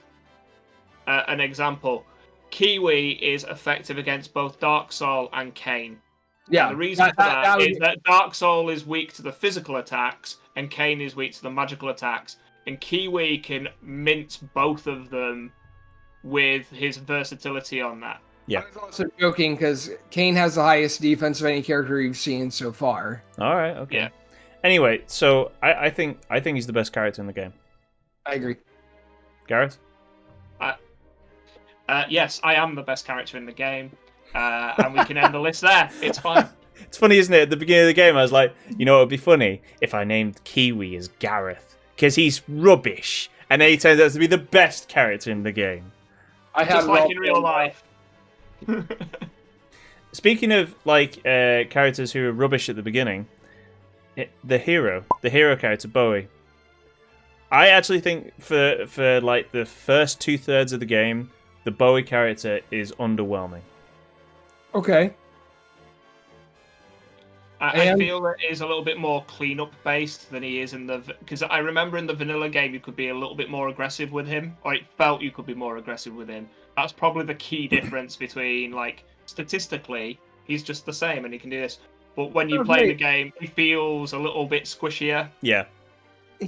S3: an example, Kiwi is effective against both Dark Soul and Kane.
S2: Yeah.
S3: And the reason for that is that Dark Soul is weak to the physical attacks and Kane is weak to the magical attacks. And Kiwi can mince both of them with his versatility on that.
S1: Yeah.
S2: I was also joking because Kane has the highest defense of any character you've seen so far.
S1: All right. Okay.
S3: Yeah.
S1: Anyway, so I think he's the best character in the game.
S2: I agree.
S1: Gareth?
S3: Yes, I am the best character in the game. And we can end the list there. It's fine.
S1: It's funny, isn't it? At the beginning of the game, I was like, you know, it would be funny if I named Kiwi as Gareth, because he's rubbish. And then he turns out to be the best character in the game.
S3: Just like in real life.
S1: Speaking of like characters who are rubbish at the beginning, the hero character, Bowie. I actually think for like the first 2/3 of the game, the Bowie character is underwhelming.
S2: Okay.
S3: I feel that is a little bit more cleanup based than he is in the, because I remember in the vanilla game you could be a little bit more aggressive with him, or it felt you could be more aggressive with him. That's probably the key difference between, like, statistically he's just the same and he can do this, but when you play the game he feels a little bit squishier.
S1: Yeah.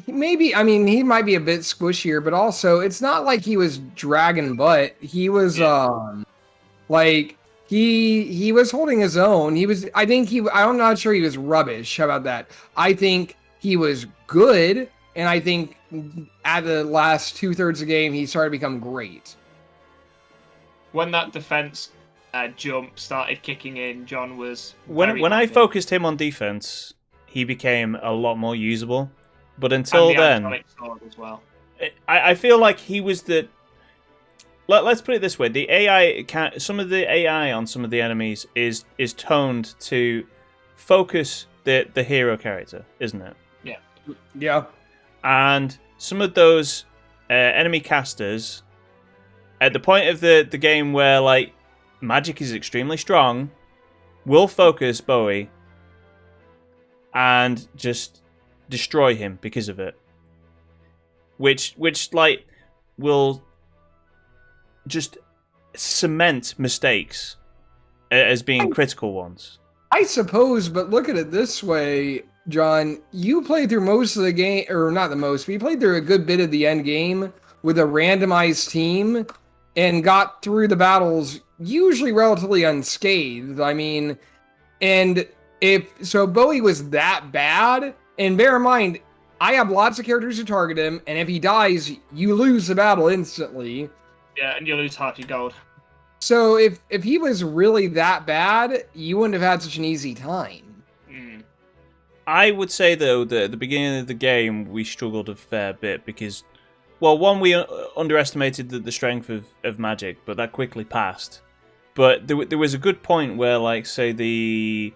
S2: Maybe, I mean, he might be a bit squishier, but also it's not like he was dragging butt. He was like he was holding his own. I'm not sure he was rubbish. How about that? I think he was good, and I think at the last 2/3 of the game he started to become great.
S3: When that defense jump started kicking in, John was
S1: when I focused him on defense, he became a lot more usable. But until then,
S3: as well.
S1: I feel like he was the. Let's put it this way: the AI, some of the AI on some of the enemies is toned to focus the hero character, isn't it?
S3: Yeah.
S2: Yeah.
S1: And some of those enemy casters, at the point of the game where like magic is extremely strong, will focus Bowie and just destroy him because of it, which like will just cement mistakes as being critical ones.
S2: I suppose, but look at it this way, John. You played through most of the game, or not the most, but you played through a good bit of the end game with a randomized team and got through the battles usually relatively unscathed. I mean, and if so, Bowie was that bad. And bear in mind, I have lots of characters who target him, and if he dies, you lose the battle instantly.
S3: Yeah, and you lose half your gold.
S2: So if he was really that bad, you wouldn't have had such an easy time.
S1: I would say, though, that at the beginning of the game, we struggled a fair bit because, well, one, we underestimated the strength of magic, but that quickly passed. But there was a good point where, like, say, the...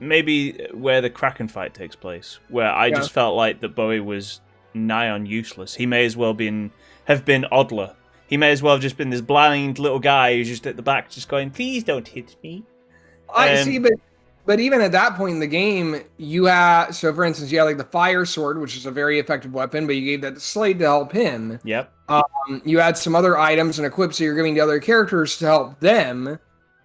S1: maybe where the Kraken fight takes place, where I just felt like that Bowie was nigh on useless. He may as well have been Odler. He may as well have just been this blind little guy who's just at the back just going, please don't hit me.
S2: I see, but even at that point in the game, you had, so for instance, you had like the fire sword, which is a very effective weapon, but you gave that to Slade to help him.
S1: Yep.
S2: You had some other items and equips that you're giving to other characters to help them.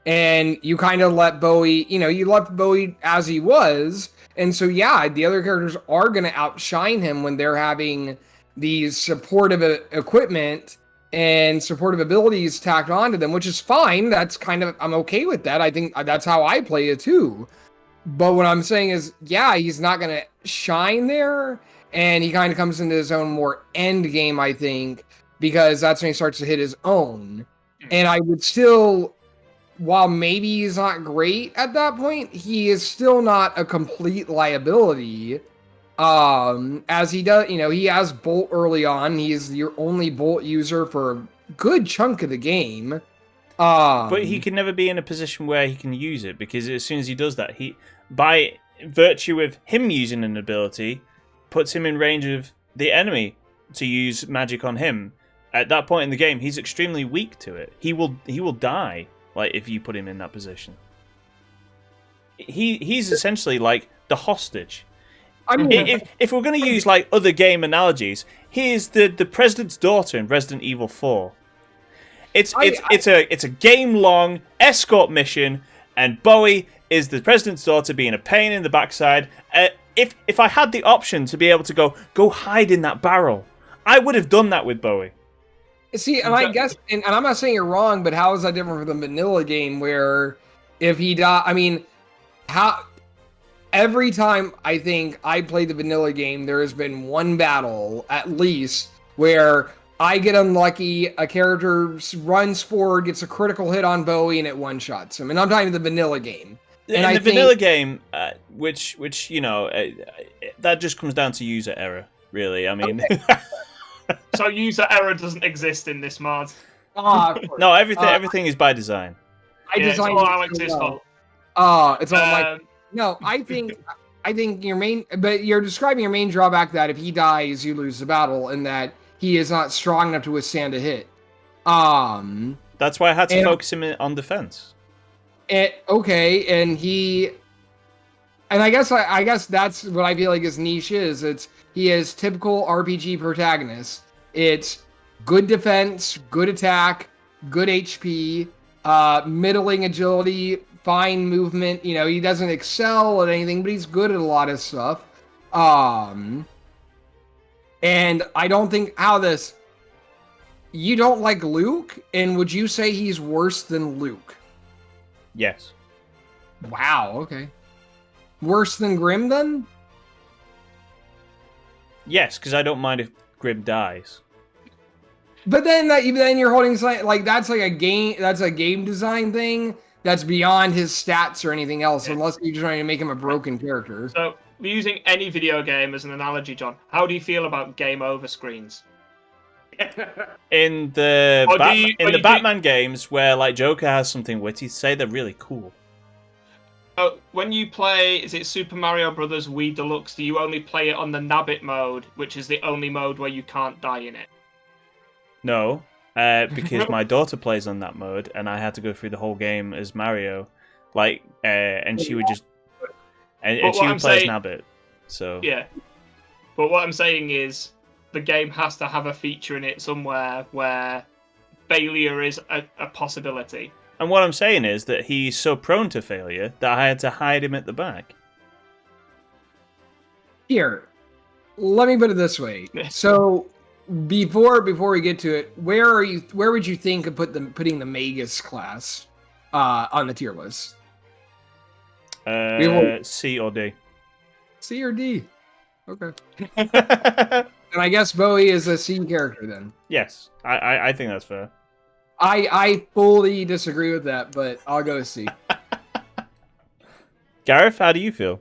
S2: And you kind of let Bowie, you left Bowie as he was. And so, yeah, the other characters are going to outshine him when they're having these supportive equipment and supportive abilities tacked onto them, which is fine. That's I'm okay with that. I think that's how I play it too. But what I'm saying is, yeah, he's not going to shine there. And he kind of comes into his own more end game, I think, because that's when he starts to hit his own. And I would still... While maybe he's not great at that point, he is still not a complete liability. As he does, he has Bolt early on. He's your only Bolt user for a good chunk of the game.
S1: But he can never be in a position where he can use it, because as soon as he does that, he, by virtue of him using an ability, puts him in range of the enemy to use magic on him. At that point in the game, he's extremely weak to it. He will die. Like, if you put him in that position. He's essentially like the hostage. I mean, if we're going to use like other game analogies, here's the president's daughter in Resident Evil 4. It's a game-long escort mission, and Bowie is the president's daughter being a pain in the backside. If I had the option to be able to go hide in that barrel, I would have done that with Bowie.
S2: See, and I guess, and I'm not saying you're wrong, but how is that different from the vanilla game where if he died, I mean, every time I think I played the vanilla game, there has been one battle, at least, where I get unlucky, a character runs forward, gets a critical hit on Bowie, and it one-shots him. And I'm talking the vanilla game.
S1: And in the vanilla game, which that just comes down to user error, really. I mean... Okay.
S3: So user error doesn't exist in this mod.
S1: No, everything is by design.
S2: I designed
S3: it's all Alex's fault.
S2: It's all my. No, I think your main, but you're describing your main drawback that if he dies, you lose the battle, and that he is not strong enough to withstand a hit.
S1: That's why I had to focus him on defense.
S2: Okay, and he. And I guess that's what I feel like his niche is. He is typical RPG protagonist. It's good defense, good attack, good HP, middling agility, fine movement. You know, he doesn't excel at anything, but he's good at a lot of stuff. And I don't think you don't like Luke, and would you say he's worse than Luke?
S1: Yes.
S2: Wow, okay. Worse than Grim, then?
S1: Yes, because I don't mind if Grim dies.
S2: But then you're holding like that's like a game design thing that's beyond his stats or anything else, unless you're trying to make him a broken character.
S3: So, using any video game as an analogy, John, how do you feel about game over screens?
S1: In the Batman games where like Joker has something witty to say, they're really cool.
S3: Oh, when you play, is it Super Mario Brothers Wii Deluxe? Do you only play it on the Nabbit mode, which is the only mode where you can't die in it?
S1: No, because my daughter plays on that mode, and I had to go through the whole game as Mario, and she would just, and she would play as Nabbit. So
S3: yeah, but what I'm saying is, the game has to have a feature in it somewhere where failure is a possibility.
S1: And what I'm saying is that he's so prone to failure that I had to hide him at the back.
S2: Here, let me put it this way. So before we get to it, where would you think of putting the Magus class on the tier list?
S1: C or D.
S2: C or D. Okay. And I guess Bowie is a C character then.
S1: Yes, I think that's fair.
S2: I fully disagree with that, but I'll go C.
S1: Gareth, how do you feel?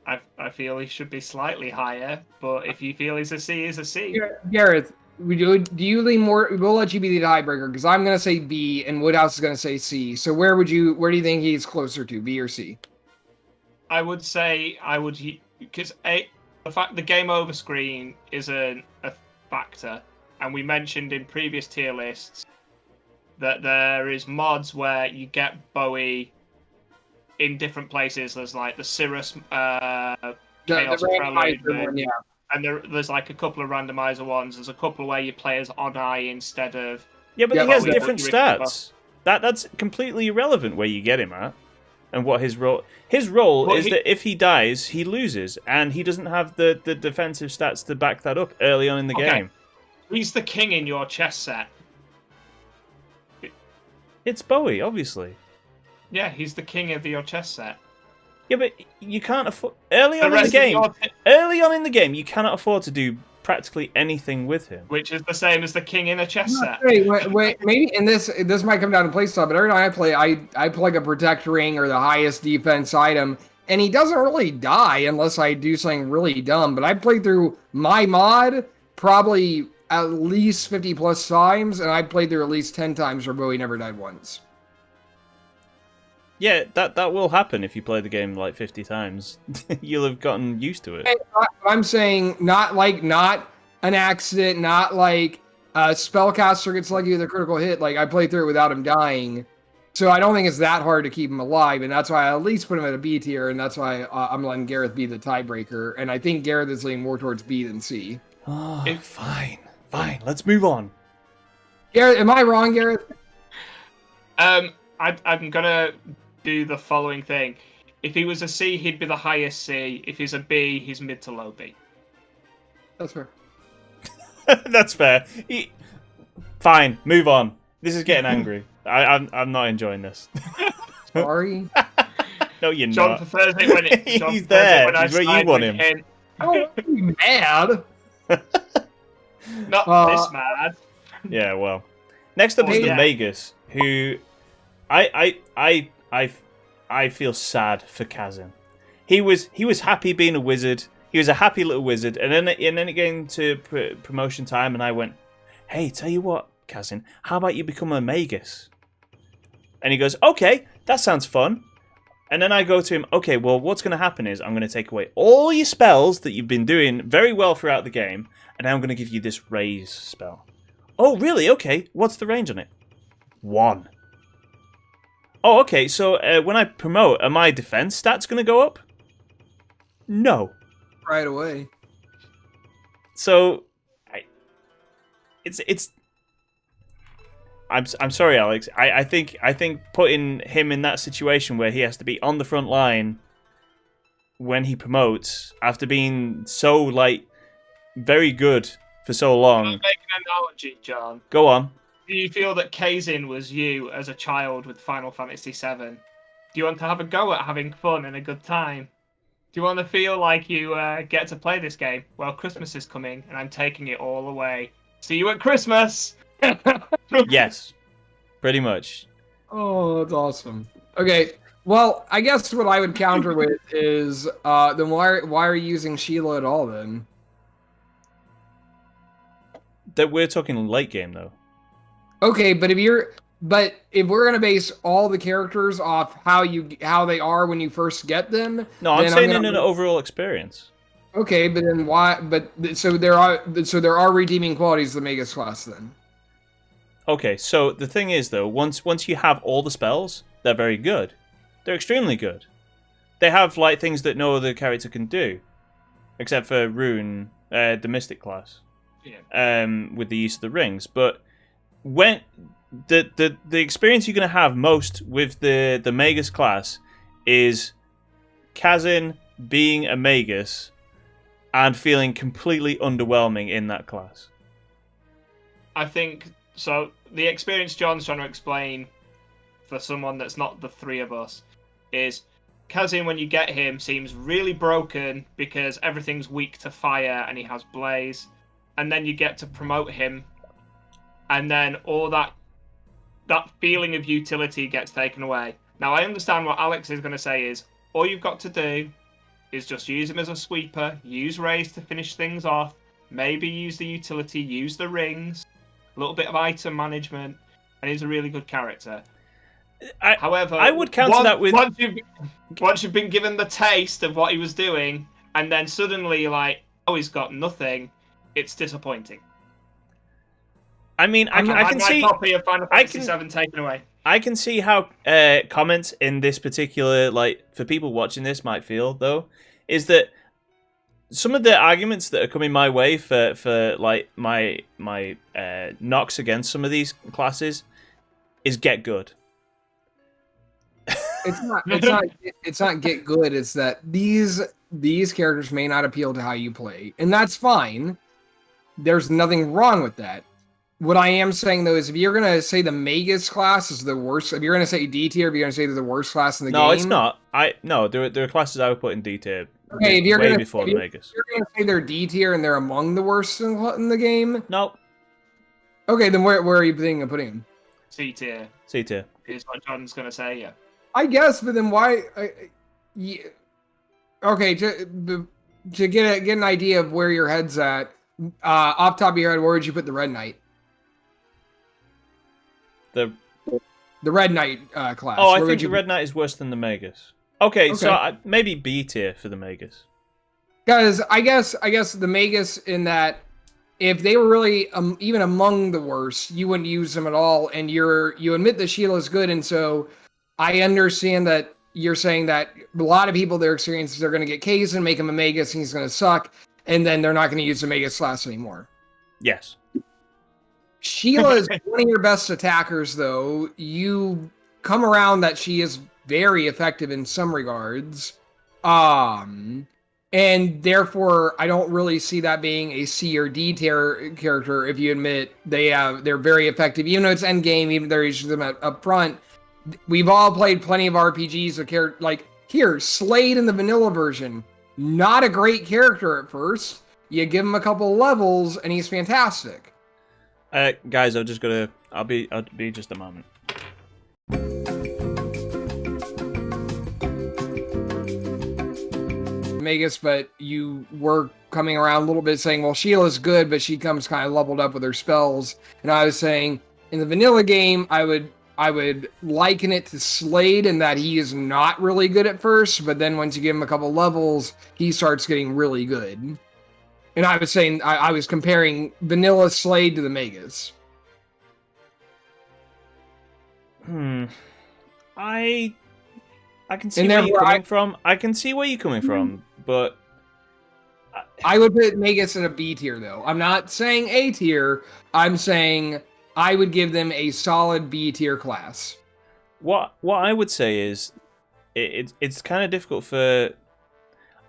S3: I feel he should be slightly higher, but if you feel he's a C, he's a C.
S2: Gareth, do you lean more? We'll let you be the tiebreaker because I'm going to say B and Woodhouse is going to say C. So where do you think he's closer to, B or C?
S3: I would say because the fact the game over screen is a factor, and we mentioned in previous tier lists that there is mods where you get Bowie in different places. There's like the Cirrus Chaos Prelude,
S2: one, yeah.
S3: And there's like a couple of randomizer ones. There's a couple where you play as Odd-Eye instead of...
S1: Yeah, but he has different stats. That's completely irrelevant where you get him at. And what his role is that if he dies, he loses, and he doesn't have the defensive stats to back that up early on in the game.
S3: He's the king in your chess set.
S1: It's Bowie, obviously.
S3: Yeah, he's the king of your chess set.
S1: Yeah, but you can't afford early on in the game. You cannot afford to do practically anything with him.
S3: Which is the same as the king in a chess set.
S2: Wait, maybe in this might come down to playstyle, but every time I play, I play like a protect ring or the highest defense item, and he doesn't really die unless I do something really dumb. But I played through my mod probably at least 50 plus times, and I played through at least 10 times where Bowie never died once.
S1: Yeah, that will happen if you play the game like 50 times. You'll have gotten used to it.
S2: I'm saying not an accident, not like a spellcaster gets lucky with a critical hit. Like I played through it without him dying. So I don't think it's that hard to keep him alive, and that's why I at least put him at a B tier, and that's why I'm letting Gareth be the tiebreaker. And I think Gareth is leaning more towards B than C.
S1: Oh, fine. Let's move on.
S2: Gareth, am I wrong, Gareth?
S3: I'm gonna do the following thing. If he was a C, he'd be the highest C. If he's a B, he's mid to low B.
S2: That's fair.
S1: That's fair. Fine, move on. This is getting angry. I'm not enjoying this.
S2: Sorry.
S1: No, you're
S3: John
S1: not.
S3: prefers it when it. John
S1: He's there.
S3: When
S1: He's where you want him.
S2: Oh, I'm mad.
S3: Not this mad.
S1: Yeah, well. Next up is the Magus, who I feel sad for Kazeem. He was happy being a wizard. He was a happy little wizard, and then it came to promotion time, and I went, "Hey, tell you what, Kazeem, how about you become a Magus?" And he goes, "Okay, that sounds fun." And then I go to him, "Okay, well, what's going to happen is I'm going to take away all your spells that you've been doing very well throughout the game, and I'm going to give you this raise spell." "Oh, really? Okay. What's the range on it?" 1. Oh, okay. So when I promote, are my defense stats going to go up? No.
S2: Right away.
S1: So, I'm sorry, Alex. I think putting him in that situation where he has to be on the front line when he promotes after being so like very good for so long.
S3: I'll make an analogy, John.
S1: Go on.
S3: Do you feel that Kazeem was you as a child with Final Fantasy VII? Do you want to have a go at having fun and a good time? Do you want to feel like you get to play this game? Well, Christmas is coming, and I'm taking it all away. See you at Christmas!
S1: Yes, pretty much.
S2: Oh, that's awesome. Okay, well, I guess what I would counter with is, then why are you using Sheila at all, then?
S1: That we're talking late game, though.
S2: Okay, but if we're gonna base all the characters off how they are when you first get them,
S1: no, I'm saying in an overall experience.
S2: Okay, but then why? But so there are redeeming qualities of the Magus class then.
S1: Okay, so the thing is though, once you have all the spells, they're very good. They're extremely good. They have like things that no other character can do, except for Rune, the Mystic class, with the use of the rings. But when the experience you're going to have most with the Magus class is Kazin being a Magus and feeling completely underwhelming in that class.
S3: I think so. The experience John's trying to explain for someone that's not the three of us is Kazeem, when you get him, seems really broken because everything's weak to fire and he has blaze, and then you get to promote him, and then all that feeling of utility gets taken away. Now, I understand what Alex is going to say is all you've got to do is just use him as a sweeper, use Raise to finish things off, maybe use the utility, use the rings, a little bit of item management, and he's a really good character. However,
S1: I would counter that with
S3: once you've been given the taste of what he was doing, and then suddenly you're like, oh, he's got nothing. It's disappointing.
S1: I mean, I can see
S3: copy of Final Fantasy VII taken away.
S1: I can see how comments in this particular, like, for people watching this might feel though, is that some of the arguments that are coming my way for like my knocks against some of these classes is get good.
S2: It's not get good. It's that these characters may not appeal to how you play, and that's fine. There's nothing wrong with that. What I am saying though is, if you're gonna say the Magus class is the worst, if you're gonna say D tier, if you're gonna say they're the worst class in the game,
S1: no, it's not. There are classes I would put in D tier.
S2: Okay, if you're
S1: way
S2: gonna,
S1: before the Magus.
S2: You're gonna say they're D tier and they're among the worst in the game.
S1: No.
S2: Okay, then where are you thinking of putting them?
S3: C tier.
S1: C tier.
S3: Is what John's gonna say. Yeah.
S2: I guess, but then why? Okay, to get an idea of where your head's at, off top of your head, where would you put the Red Knight? The Red Knight class.
S1: Oh, I think the Red Knight is worse than the Magus. Okay. So maybe B tier for the Magus.
S2: Because I guess the Magus, in that if they were really even among the worst, you wouldn't use them at all, and you admit that Sheila is good, and so I understand that you're saying that a lot of people, their experiences are going to get Kazeem, make him a Magus, and he's going to suck, and then they're not going to use the Magus class anymore.
S1: Yes.
S2: Sheila is one of your best attackers, though. You come around that she is very effective in some regards. And therefore, I don't really see that being a C or D tier character if you admit they're very effective, even though it's end game, even though they're using them up front. We've all played plenty of RPGs with character like here, Slade in the vanilla version. Not a great character at first. You give him a couple levels and he's fantastic.
S1: Guys, I'll be just a moment.
S2: Magus, but you were coming around a little bit saying, well, Sheila's good, but she comes kind of leveled up with her spells. And I was saying, in the vanilla game, I would liken it to Slade in that he is not really good at first, but then once you give him a couple levels, he starts getting really good. And I was saying, I was comparing vanilla Slade to the Magus.
S1: I can see where you're coming from. I can see where you're coming from, but
S2: I would put Magus in a B tier, though. I'm not saying A tier. I'm saying I would give them a solid B tier class.
S1: what I would say is it's kind of difficult for.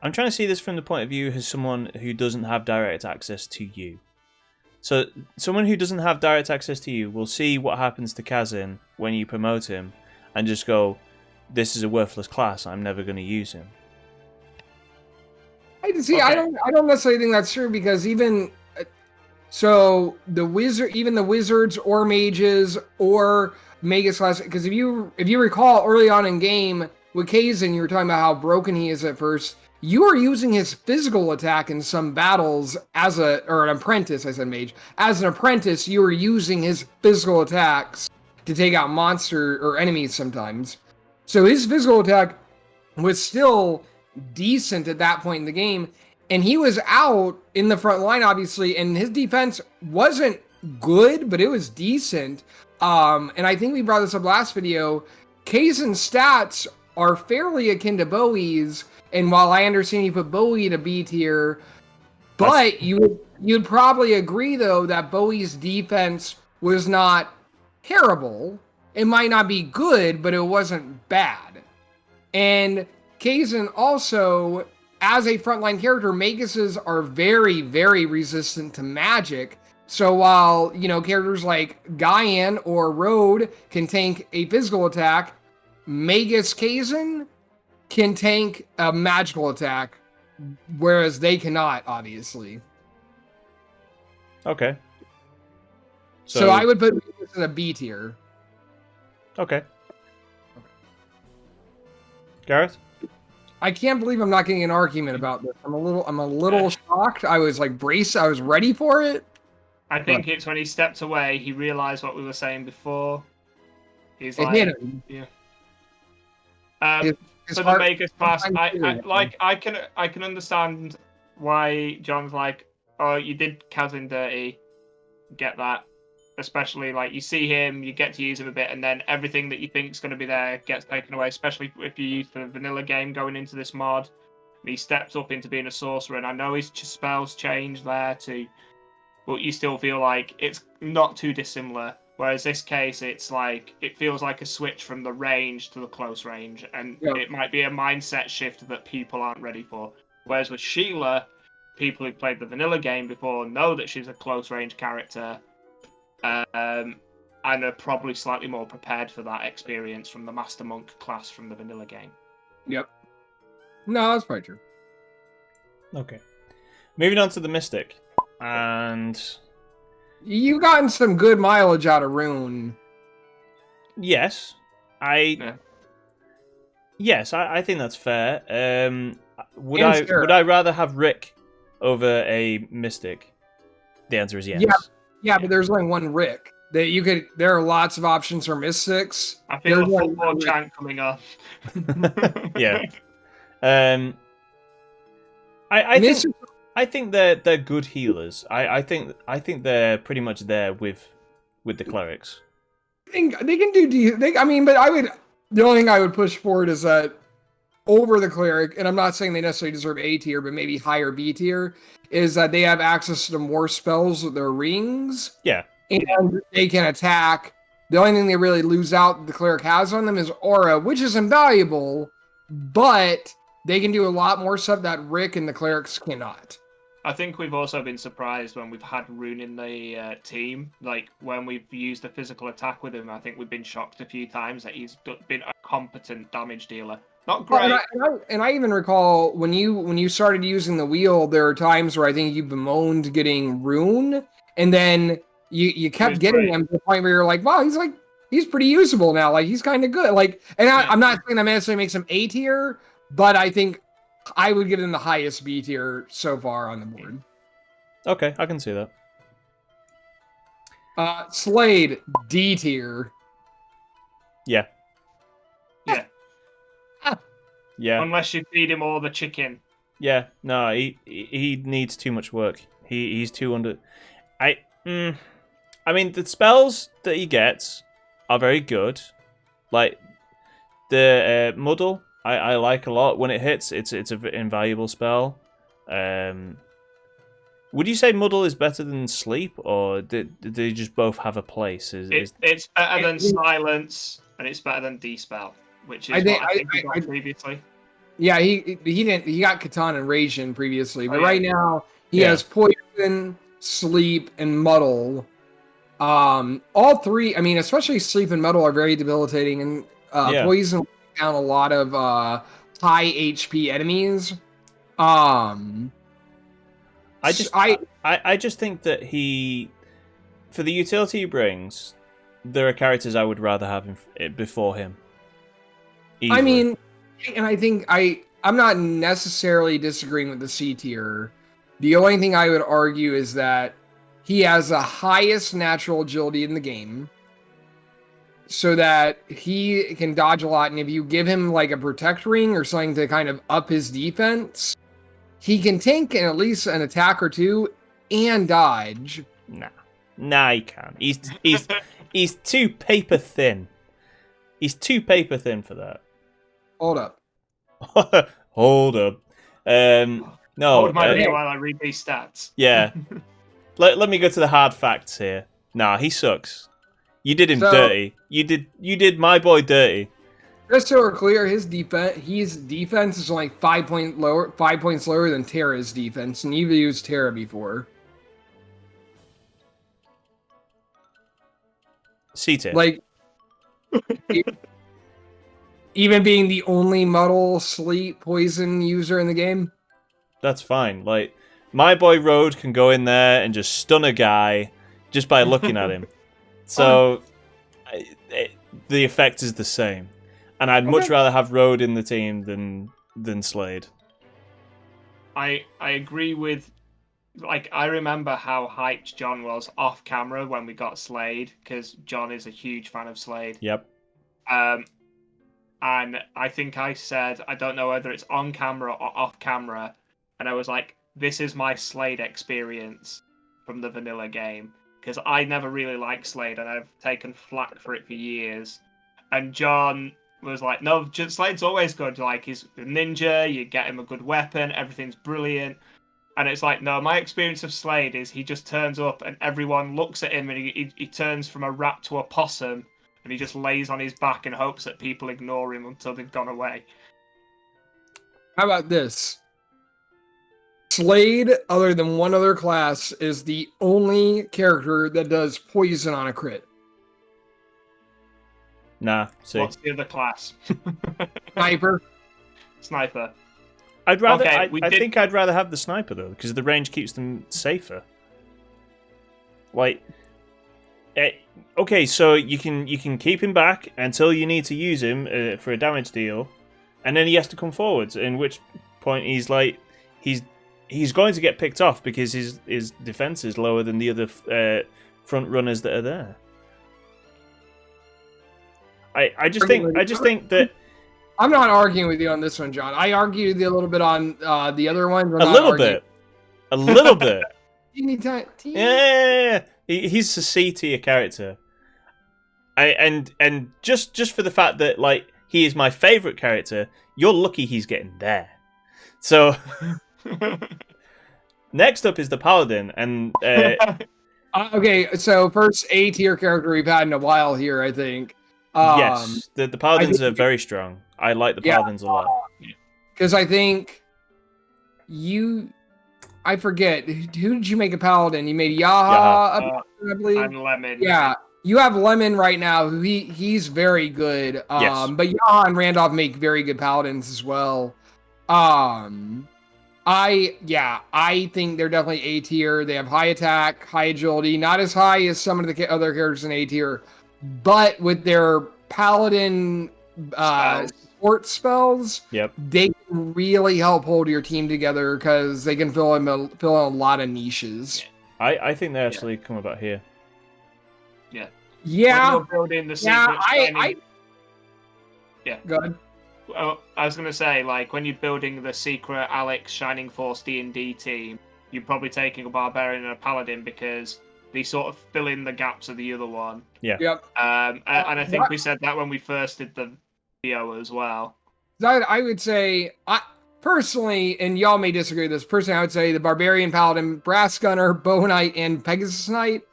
S1: I'm trying to see this from the point of view as someone who doesn't have direct access to you. So someone who doesn't have direct access to you will see what happens to Kazeem when you promote him, and just go, "This is a worthless class. I'm never going to use him."
S2: Okay. I don't necessarily think that's true, because even so, the wizards or mages or Magus class, because if you recall early on in game with Kazeem, you were talking about how broken he is at first. You are using his physical attack in some battles as an apprentice. I said mage. As an apprentice, you are using his physical attacks to take out monster or enemies sometimes. So his physical attack was still decent at that point in the game, and he was out in the front line, obviously, and his defense wasn't good, but it was decent. And I think we brought this up last video. Kazen's stats are fairly akin to Bowie's, and while I understand you put Bowie in a B tier, but you'd probably agree, though, that Bowie's defense was not terrible. It might not be good, but it wasn't bad. And Kazeem also, as a frontline character, Maguses are very, very resistant to magic. So while, characters like Guyan or Road can tank a physical attack, Magus Kazeem can tank a magical attack, whereas they cannot, obviously.
S1: Okay.
S2: So I would put Magus in a B tier.
S1: Okay. Gareth?
S2: I can't believe I'm not getting an argument about this. I'm a little shocked. I was I was ready for it.
S3: I think it's when he stepped away, he realized what we were saying before. He's
S2: It hit him.
S3: Yeah.
S2: His
S3: For the Magus class, I can understand why John's like, oh, you did Kazeem dirty. Get that. Especially, you see him, you get to use him a bit, and then everything that you think is going to be there gets taken away, especially if you use the vanilla game going into this mod. He steps up into being a sorcerer, and I know his spells change there too, but you still feel like it's not too dissimilar. Whereas this case, it feels like a switch from the range to the close range, and it might be a mindset shift that people aren't ready for. Whereas with Sheila, people who played the vanilla game before know that she's a close range character, and are probably slightly more prepared for that experience from the Master Monk class from the vanilla game.
S2: Yep. No, that's probably true.
S1: Okay. Moving on to the Mystic. And
S2: you've gotten some good mileage out of Rune.
S1: Yes. Yes, I think that's fair. Would I rather have Rick over a Mystic? The answer is yes.
S2: Yeah, but there's only one Rick. There are lots of options for Mystics.
S3: I feel a football chant coming off.
S1: Yeah. I think they're good healers. I think they're pretty much there with the Clerics.
S2: I think they can do. But the only thing I would push forward is that over the Cleric, and I'm not saying they necessarily deserve A tier, but maybe higher B tier, is that they have access to more spells with their rings.
S1: Yeah.
S2: And they can attack. The only thing they really lose out the Cleric has on them is Aura, which is invaluable, but they can do a lot more stuff that Rick and the Clerics cannot.
S3: I think we've also been surprised when we've had Rune in the team. When we've used a physical attack with him, I think we've been shocked a few times that he's been a competent damage dealer. Not great.
S2: And I even recall when you started using the wheel, there are times where I think you bemoaned getting Rune, and then you kept getting him to the point where you're like, wow, he's pretty usable now. He's kind of good. I'm not saying that necessarily makes him A tier, but I think I would give him the highest B tier so far on the board.
S1: Okay, I can see
S2: that. Slade, D tier.
S1: Yeah.
S3: Yeah.
S1: Yeah.
S3: Unless you feed him all the chicken.
S1: Yeah. No, he needs too much work. He's too under. The spells that he gets are very good. The Muddle, I like a lot. When it hits, it's an invaluable spell. Would you say Muddle is better than Sleep, or do they just both have a place?
S3: It's better than Silence, and it's better than Despell, which is what I think he got previously.
S2: Yeah, he didn't. He got Catan and Raging previously, but
S3: yeah.
S2: right now he has Poison, Sleep, and Muddle. All three. I mean, especially Sleep and Muddle are very debilitating, and Poison will take down a lot of high HP enemies.
S1: I just think that for the utility he brings, there are characters I would rather have before him. Easily.
S2: I mean, and I think I'm not necessarily disagreeing with the C tier. The only thing I would argue is that he has the highest natural agility in the game, so that he can dodge a lot. And if you give him like a protect ring or something to kind of up his defense, he can tank at least an attack or two and dodge.
S1: Nah, he can't. He's too paper thin. He's too paper thin for that.
S2: Hold up.
S1: Hold up. No.
S3: Hold my video while I read these stats.
S1: Yeah. Let me go to the hard facts here. Nah, he sucks. You did him dirty. You did my boy dirty.
S2: Just so we're clear, his defense is only 5 points lower than Terra's defense, and you've used Terra before.
S1: C tier.
S2: Like, even being the only Muddle, Sleep, Poison user in the game.
S1: That's fine. Like, my boy Road can go in there and just stun a guy just by looking at him. So, the effect is the same. And I'd much rather have Road in the team than Slade.
S3: I agree with... Like, I remember how hyped John was off camera when we got Slade, because John is a huge fan of Slade.
S1: Yep.
S3: And I think I said, I don't know whether it's on camera or off camera, and I was like, this is my Slade experience from the vanilla game, because I never really liked Slade, and I've taken flack for it for years. And John was like, no, Slade's always good. Like, he's a ninja, you get him a good weapon, everything's brilliant. And it's like, no, my experience of Slade is he just turns up and everyone looks at him and he turns from a rat to a possum and he just lays on his back and hopes that people ignore him until they've gone away.
S2: How about this? Slade, other than one other class, is the only character that does poison on a crit.
S1: Nah, see.
S3: What's the other class? Sniper.
S1: I'd rather. Okay, I think I'd rather have the sniper though, because the range keeps them safer. Like, okay, so you can keep him back until you need to use him for a damage deal, and then he has to come forwards. In which point he's going to get picked off because his defense is lower than the other front runners that are there. I just think that.
S2: I'm not arguing with you on this one, John. I argued a little bit on the other one.
S1: A little bit. Yeah. He's a C tier character. And just for the fact that like he is my favorite character, you're lucky he's getting there. So next up is the Paladin, and
S2: okay. So first A tier character we've had in a while here, I think.
S1: Yes, the Paladins are very strong. I like the Paladins a lot.
S2: Because I think I forget, who did you make a Paladin? You made Yaha, I believe.
S3: I'm Lemon.
S2: Yeah, you have Lemon right now, who he's very good.
S1: Yes.
S2: But Yaha and Randolph make very good Paladins as well. I think they're definitely A tier. They have high attack, high agility, not as high as some of the other characters in A tier, but with their Paladin support spells, they can really help hold your team together because they can fill in a lot of niches.
S1: I think they actually come about here.
S3: Yeah.
S2: Yeah.
S3: When you're building the secret Yeah.
S2: Go ahead.
S3: Well, I was going to say, like, when you're building the secret Alex Shining Force D&D team, you're probably taking a Barbarian and a Paladin because they sort of fill in the gaps of the other one.
S1: Yeah.
S2: Yep.
S3: And I think we said that when we first did the BO as well.
S2: I would say, personally, and y'all may disagree with this, personally I would say the Barbarian, Paladin, Brass Gunner, Bow Knight, and Pegasus Knight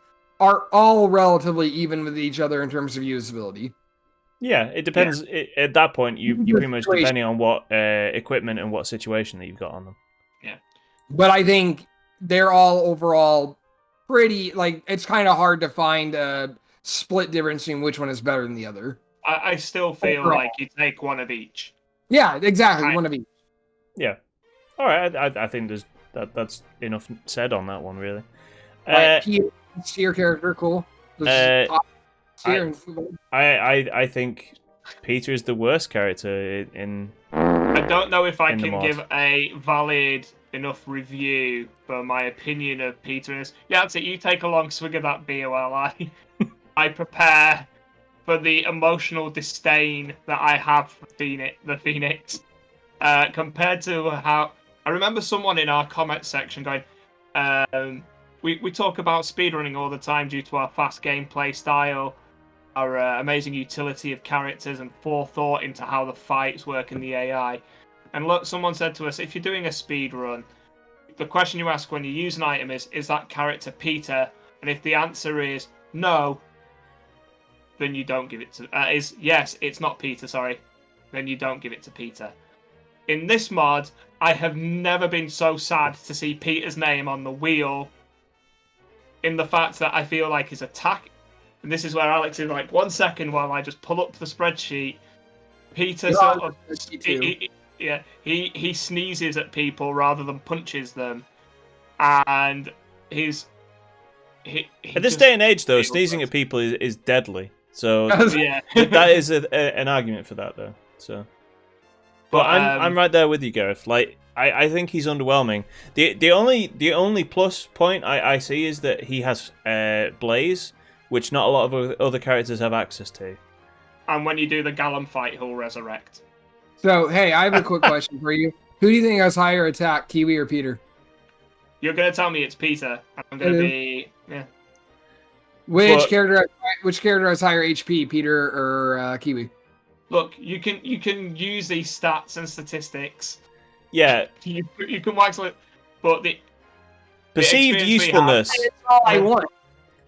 S2: are all relatively even with each other in terms of usability.
S1: Yeah, it depends. At that point, you pretty much depending on what equipment and what situation that you've got on them.
S3: Yeah.
S2: But I think they're all overall pretty, like, it's kind of hard to find a split difference in which one is better than the other.
S3: I still feel
S2: Overall.
S3: like you take one of each.
S2: Yeah, exactly, one of each.
S1: Yeah. All right, I think that's enough said on that one, really.
S2: Steer character, cool.
S1: I think Peter is the worst character in.
S3: I don't know if I
S1: in the
S3: can
S1: mod.
S3: give a valid enough review for my opinion of Peter. Yeah, that's it. You take a long swig of that beer while I prepare for the emotional disdain that I have for the Phoenix. Compared to how I remember someone in our comment section going, we talk about speedrunning all the time due to our fast gameplay style, our amazing utility of characters and forethought into how the fights work in the AI. And look, someone said to us, if you're doing a speed run, the question you ask when you use an item is that character Peter? And if the answer is no, then you don't give it to... yes, it's not Peter, sorry. Then you don't give it to Peter. In this mod, I have never been so sad to see Peter's name on the wheel, in the fact that I feel like his attack... And this is where Alex is like, 1 second while I just pull up the spreadsheet. Peter sort of... He sneezes at people rather than punches them. And he
S1: At this day and age, though, sneezing at people is deadly. So
S3: yeah.
S1: that is an argument for that, though. So, but I'm right there with you, Gareth. Like I think he's underwhelming. The only plus point I see is that he has Blaze, which not a lot of other characters have access to.
S3: And when you do the Gallum fight, he'll resurrect.
S2: So, hey, I have a quick question for you. Who do you think has higher attack, Kiwi or Peter?
S3: You're going to tell me it's Peter. I'm going to be... Yeah.
S2: Which character has higher HP, Peter or Kiwi?
S3: Look, you can use these stats and statistics.
S1: Yeah.
S3: You can wax it, but the
S1: perceived usefulness.
S2: That's all I want.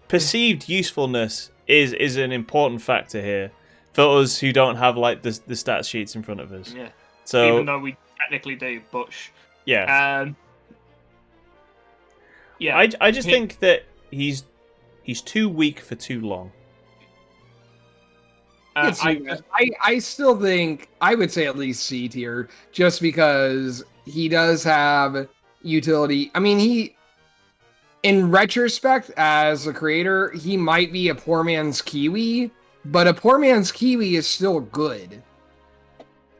S1: Perceived usefulness is an important factor here for us who don't have like the stat sheets in front of us.
S3: Yeah.
S1: So
S3: even though we technically do, but
S1: yeah.
S3: Yeah.
S1: I just think that he's too weak for too long.
S2: I still think I would say at least C tier, just because he does have utility. I mean, in retrospect, as a creator, he might be a poor man's Kiwi, but a poor man's Kiwi is still good.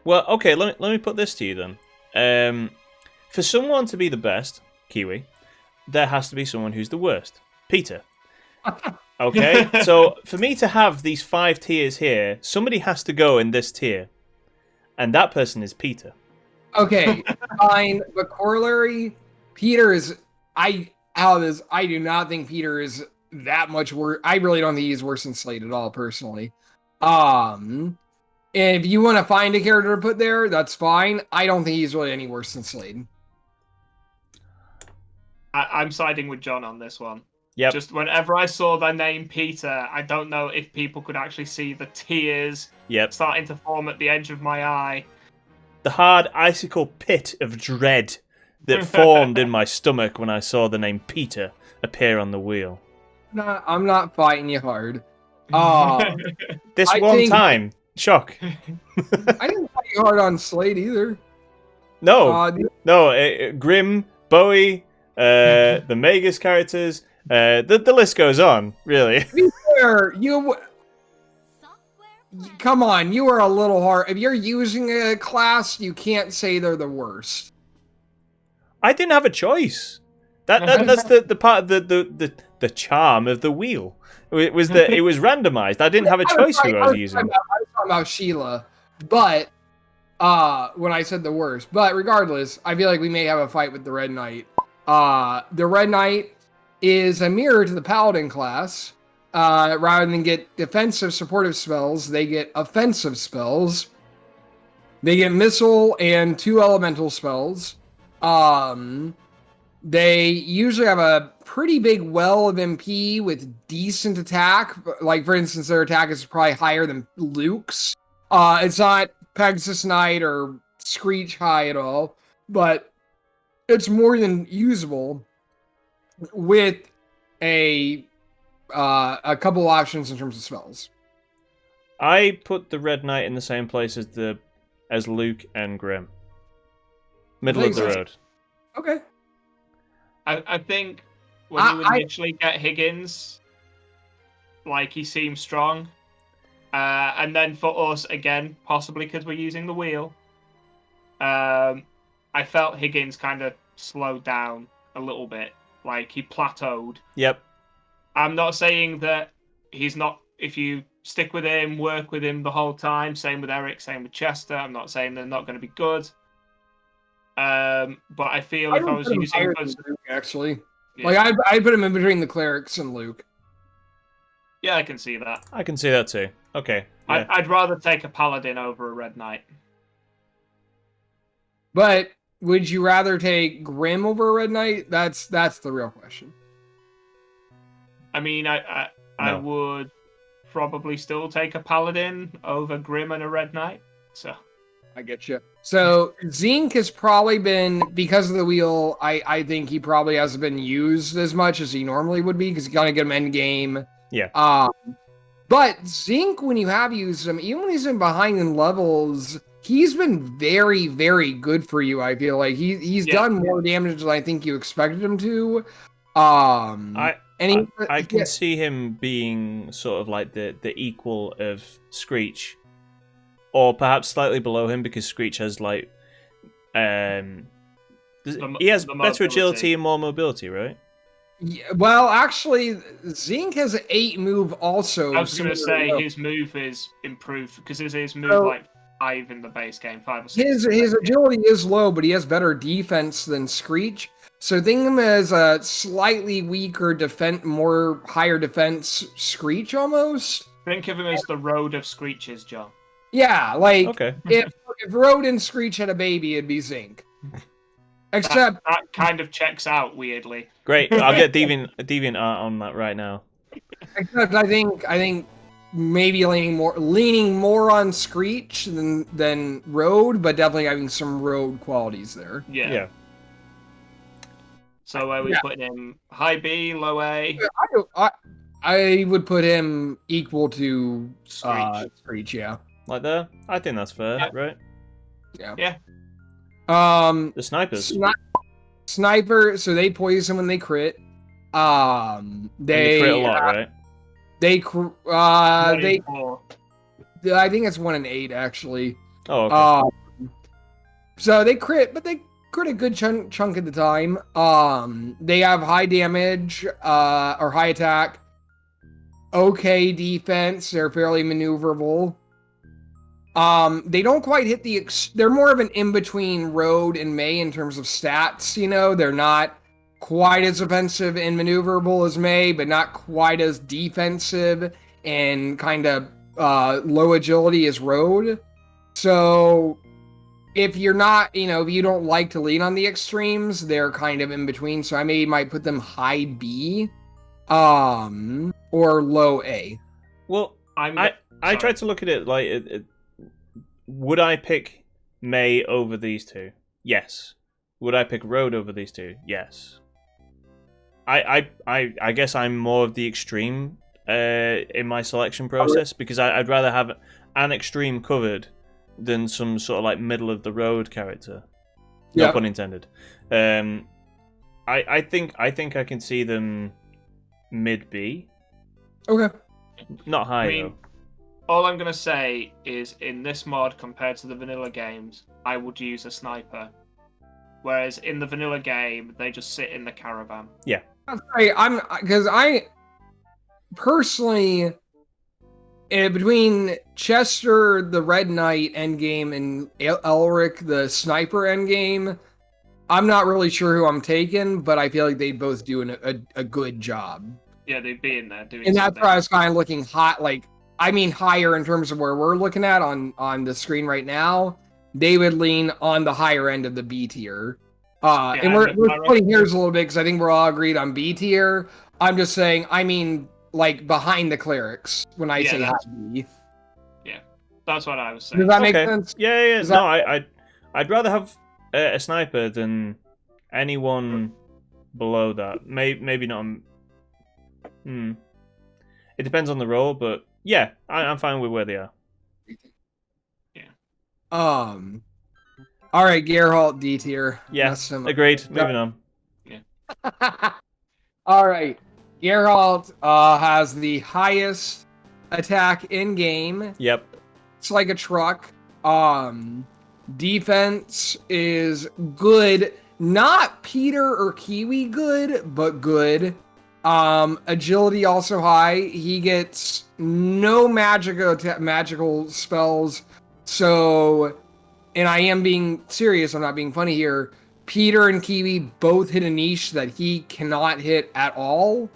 S1: Well, okay, let me put this to you then. For someone to be the best, Kiwi, there has to be someone who's the worst. Peter. Okay, so for me to have these 5 tiers here, somebody has to go in this tier. And that person is Peter.
S2: Okay, fine, but corollary, Peter is... I do not think Peter is that much worse. I really don't think he's worse than Slade at all, personally. And if you want to find a character to put there, that's fine. I don't think he's really any worse than Slade.
S3: I'm siding with John on this one.
S1: Yep.
S3: Just whenever I saw the name Peter, I don't know if people could actually see the tears starting to form at the edge of my eye.
S1: The hard icicle pit of dread that formed in my stomach when I saw the name Peter appear on the wheel.
S2: No, I'm not fighting you hard.
S1: This time, shock.
S2: I didn't fight you hard on Slade either.
S1: No, Grim, Bowie, the Magus characters, the list goes on, really.
S2: To be fair, come on, you are a little hard. If you're using a class, you can't say they're the worst.
S1: I didn't have a choice. That's the part of the charm of the wheel. It was that it was randomized. I didn't have a choice who I was using.
S2: I was talking about Sheila, but when I said the worst. But regardless, I feel like we may have a fight with the Red Knight. The Red Knight is a mirror to the Paladin class. Rather than get defensive supportive spells, they get offensive spells. They get missile and 2 elemental spells. They usually have a pretty big well of MP with decent attack. Like, for instance, their attack is probably higher than Luke's. It's not Pegasus Knight or Screech high at all, but it's more than usable with a couple options in terms of spells.
S1: I put the Red Knight in the same place as Luke and Grim. Middle of the road.
S2: Okay.
S3: I think when you initially get Higgins, like, he seems strong. And then for us, again, possibly because we're using the wheel, I felt Higgins kind of slowed down a little bit. Like, he plateaued.
S1: Yep.
S3: I'm not saying that he's not, if you stick with him, work with him the whole time, same with Eric, same with Chester, I'm not saying they're not going to be good. But I feel if I was using
S2: Luke, actually,
S3: yeah.
S2: like I put him in between the Clerics and Luke.
S3: Yeah, I can see that.
S1: I can see that too. Okay. Yeah.
S3: I'd rather take a Paladin over a Red Knight.
S2: But would you rather take Grim over a Red Knight? That's the real question.
S3: I mean, I would probably still take a Paladin over Grim and a Red Knight. So
S2: I get you. So Zinc has probably been, because of the wheel, I think he probably hasn't been used as much as he normally would be, because you gotta get him end game.
S1: Yeah.
S2: But Zinc, when you have used him, even when he's been behind in levels, he's been very, very good for you. I feel like he's done more damage than I think you expected him to.
S1: I can
S2: Yeah.
S1: see him being sort of like the equal of Screech, or perhaps slightly below him, because Screech has like he has better agility and more mobility, right?
S2: Yeah, well, actually, Zinc has an 8 move also.
S3: I was going to say his move is improved, because his move like 5 in the base game, 5 or 6.
S2: His agility is low, but he has better defense than Screech. So think of him as a slightly weaker more higher defense Screech almost.
S3: Think of him as the road of Screeches, John.
S2: Yeah, like
S1: Okay.
S2: if Road and Screech had a baby, it'd be Zinc. Except
S3: that kind of checks out weirdly.
S1: Great. I'll get Deviant Art on that right now.
S2: except I think maybe leaning more on Screech than Road, but definitely having some Road qualities there.
S3: Yeah. So are we putting him high B, low A?
S2: I would put him equal to
S3: Screech.
S2: Yeah.
S1: Like there? I think that's fair, right?
S2: Yeah.
S1: The snipers.
S2: Sniper, so they poison when they crit. They
S1: crit a lot, right?
S2: I think it's 1 in 8 actually.
S1: Oh, okay.
S2: So they crit, but they crit a good chunk of the time. They have high damage, or high attack. Okay defense. They're fairly maneuverable. They don't quite hit they're more of an in-between Road and May in terms of stats, you know? They're not quite as offensive and maneuverable as May, but not quite as defensive and kind of low agility as Road. So if you're not, if you don't like to lean on the extremes, they're kind of in between. So I might put them high B, or low A.
S1: Well, I tried to look at it like would I pick May over these two? Yes. Would I pick Road over these two? Yes. I guess I'm more of the extreme in my selection process, because I'd rather have an extreme covered than some sort of like middle of the road character. No pun intended. I think I can see them mid B.
S2: Okay.
S1: Not high though.
S3: All I'm going to say is, in this mod, compared to the vanilla games, I would use a sniper. Whereas in the vanilla game, they just sit in the caravan.
S1: Yeah.
S2: Right, because I personally, between Chester, the Red Knight endgame, and Elric, the sniper endgame, I'm not really sure who I'm taking, but I feel like they both do a good job.
S3: Yeah, they'd be in there doing
S2: and
S3: something.
S2: That's why I was kind of looking higher in terms of where we're looking at on the screen right now. they would lean on the higher end of the B tier.
S3: Yeah,
S2: And we're splitting hairs a little bit because I think we're all agreed on B tier. I'm just saying, I mean, like behind the clerics when I say high B.
S3: Yeah, that's what I was saying.
S2: Does that make sense?
S1: Yeah.
S2: Does
S1: No, I'd rather have a sniper than anyone below that. Maybe not. It depends on the role, but yeah, I'm fine with where they are.
S2: All right, Geralt D tier.
S1: Yeah, agreed. Moving on.
S2: Yeah. All right, Geralt has the highest attack in game.
S1: Yep.
S2: It's like a truck. Defense is good. Not Peter or Kiwi good, but good. Agility also high. He gets no magical spells. So, and I am being serious, I'm not being funny here. Peter and Kiwi both hit a niche that he cannot hit at all.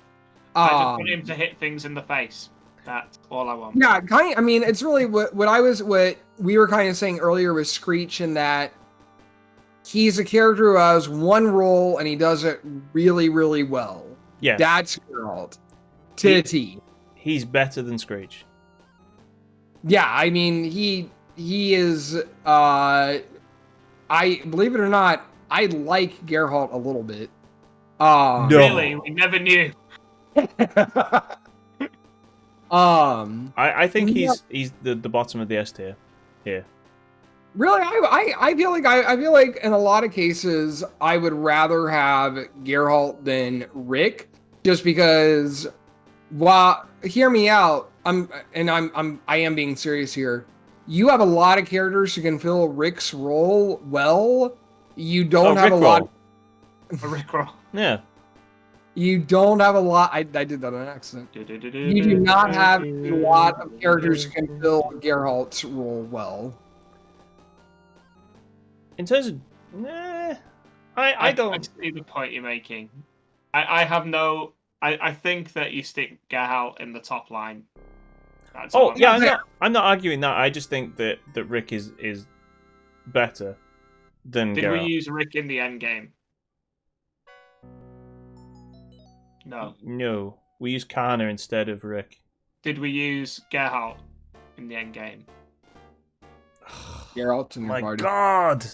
S3: I just want him to hit things in the face. That's all I want.
S2: Yeah, I mean, it's really what we were kind of saying earlier with Screech, in that he's a character who has one role and he does it really, really well.
S1: Yeah.
S2: That's Geralt. To the T.
S1: He's better than Screech.
S2: Yeah, I mean, he is, I believe it or not, I like Geralt a little bit.
S1: No.
S3: Really? We never knew.
S1: I think he's the bottom of the S tier here.
S2: Really, I feel like in a lot of cases I would rather have Geralt than Rick, just because. Well, hear me out. I am being serious here. You have a lot of characters who can fill Rick's role well. You don't have a lot.
S3: A Rick roll.
S1: Yeah.
S2: You don't have a lot. I did that on accident. You do not have a lot of characters who can fill Geralt's role well.
S1: In terms of, I don't.
S3: I see the point you're making. I have no. I think that you stick Geralt in the top line. That's
S1: I'm not arguing that. I just think that Rick is better than
S3: Did
S1: Geralt.
S3: we use Rick in the end game?
S1: No, we use Kana instead of Rick.
S3: Did we use Geralt in the end game?
S2: Geralt in the
S1: My
S2: party.
S1: God.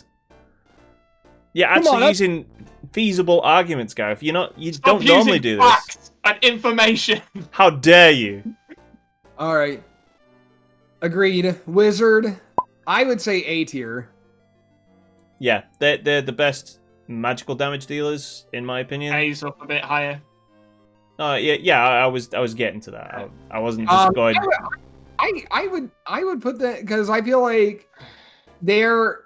S1: Yeah, actually using feasible arguments, Gareth. You don't normally do this.
S3: Facts and information.
S1: How dare you?
S2: All right. Agreed. Wizard, I would say A tier.
S1: Yeah, they're the best magical damage dealers in my opinion.
S3: A's up a bit higher.
S1: I was getting to that. I wasn't just going.
S2: I would put that because I feel like they're.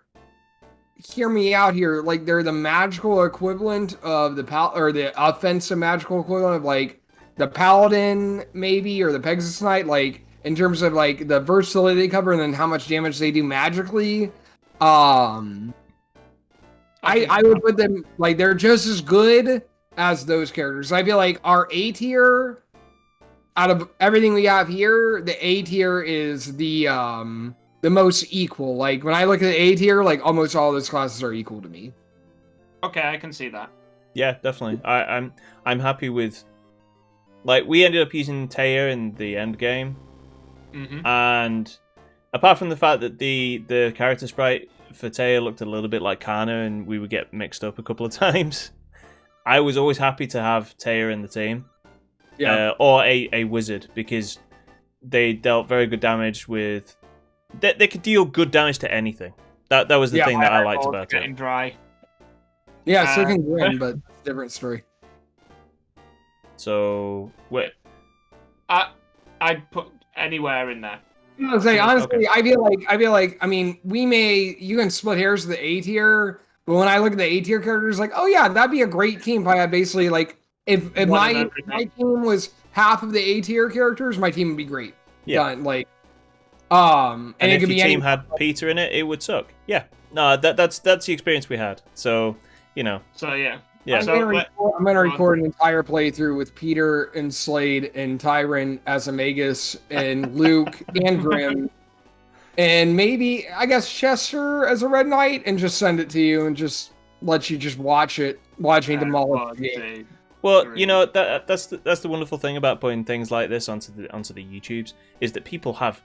S2: Hear me out here. Like they're the magical equivalent of the offensive magical equivalent of like the Paladin maybe, or the Pegasus Knight. Like in terms of like the versatility they cover and then how much damage they do magically. I would put them like they're just as good as those characters. I feel like our A tier, out of everything we have here, the A tier is the most equal. Like when I look at the A tier, like almost all those classes are equal to me.
S3: Okay, I can see that.
S1: Yeah, definitely. I'm happy with. Like we ended up using Taya in the end game, and apart from the fact that the character sprite for Taya looked a little bit like Kana, and we would get mixed up a couple of times, I was always happy to have Taya in the team, or a wizard, because they dealt very good damage with. They could deal good damage to anything. That was the thing that I liked about it.
S3: Getting dry.
S2: Yeah, so can Grim, but different story.
S1: So wait,
S3: I'd put anywhere in there.
S2: I was say honestly, okay. I feel like I mean you can split hairs with the A tier, but when I look at the A tier characters, like that'd be a great team if I had basically like if my team was half of the A tier characters, my team would be great.
S1: Yeah.
S2: Done, like.
S1: And if your team had Peter in it, it would suck. Yeah, no, that's the experience we had. So
S3: So yeah.
S2: I'm gonna record an entire playthrough with Peter and Slade and Tyron as a Magus and Luke and Grim. and maybe I guess Chester as a Red Knight, and just send it to you and just let you just watch me demolish the game.
S1: Well, you know that's the wonderful thing about putting things like this onto the YouTubes is that people have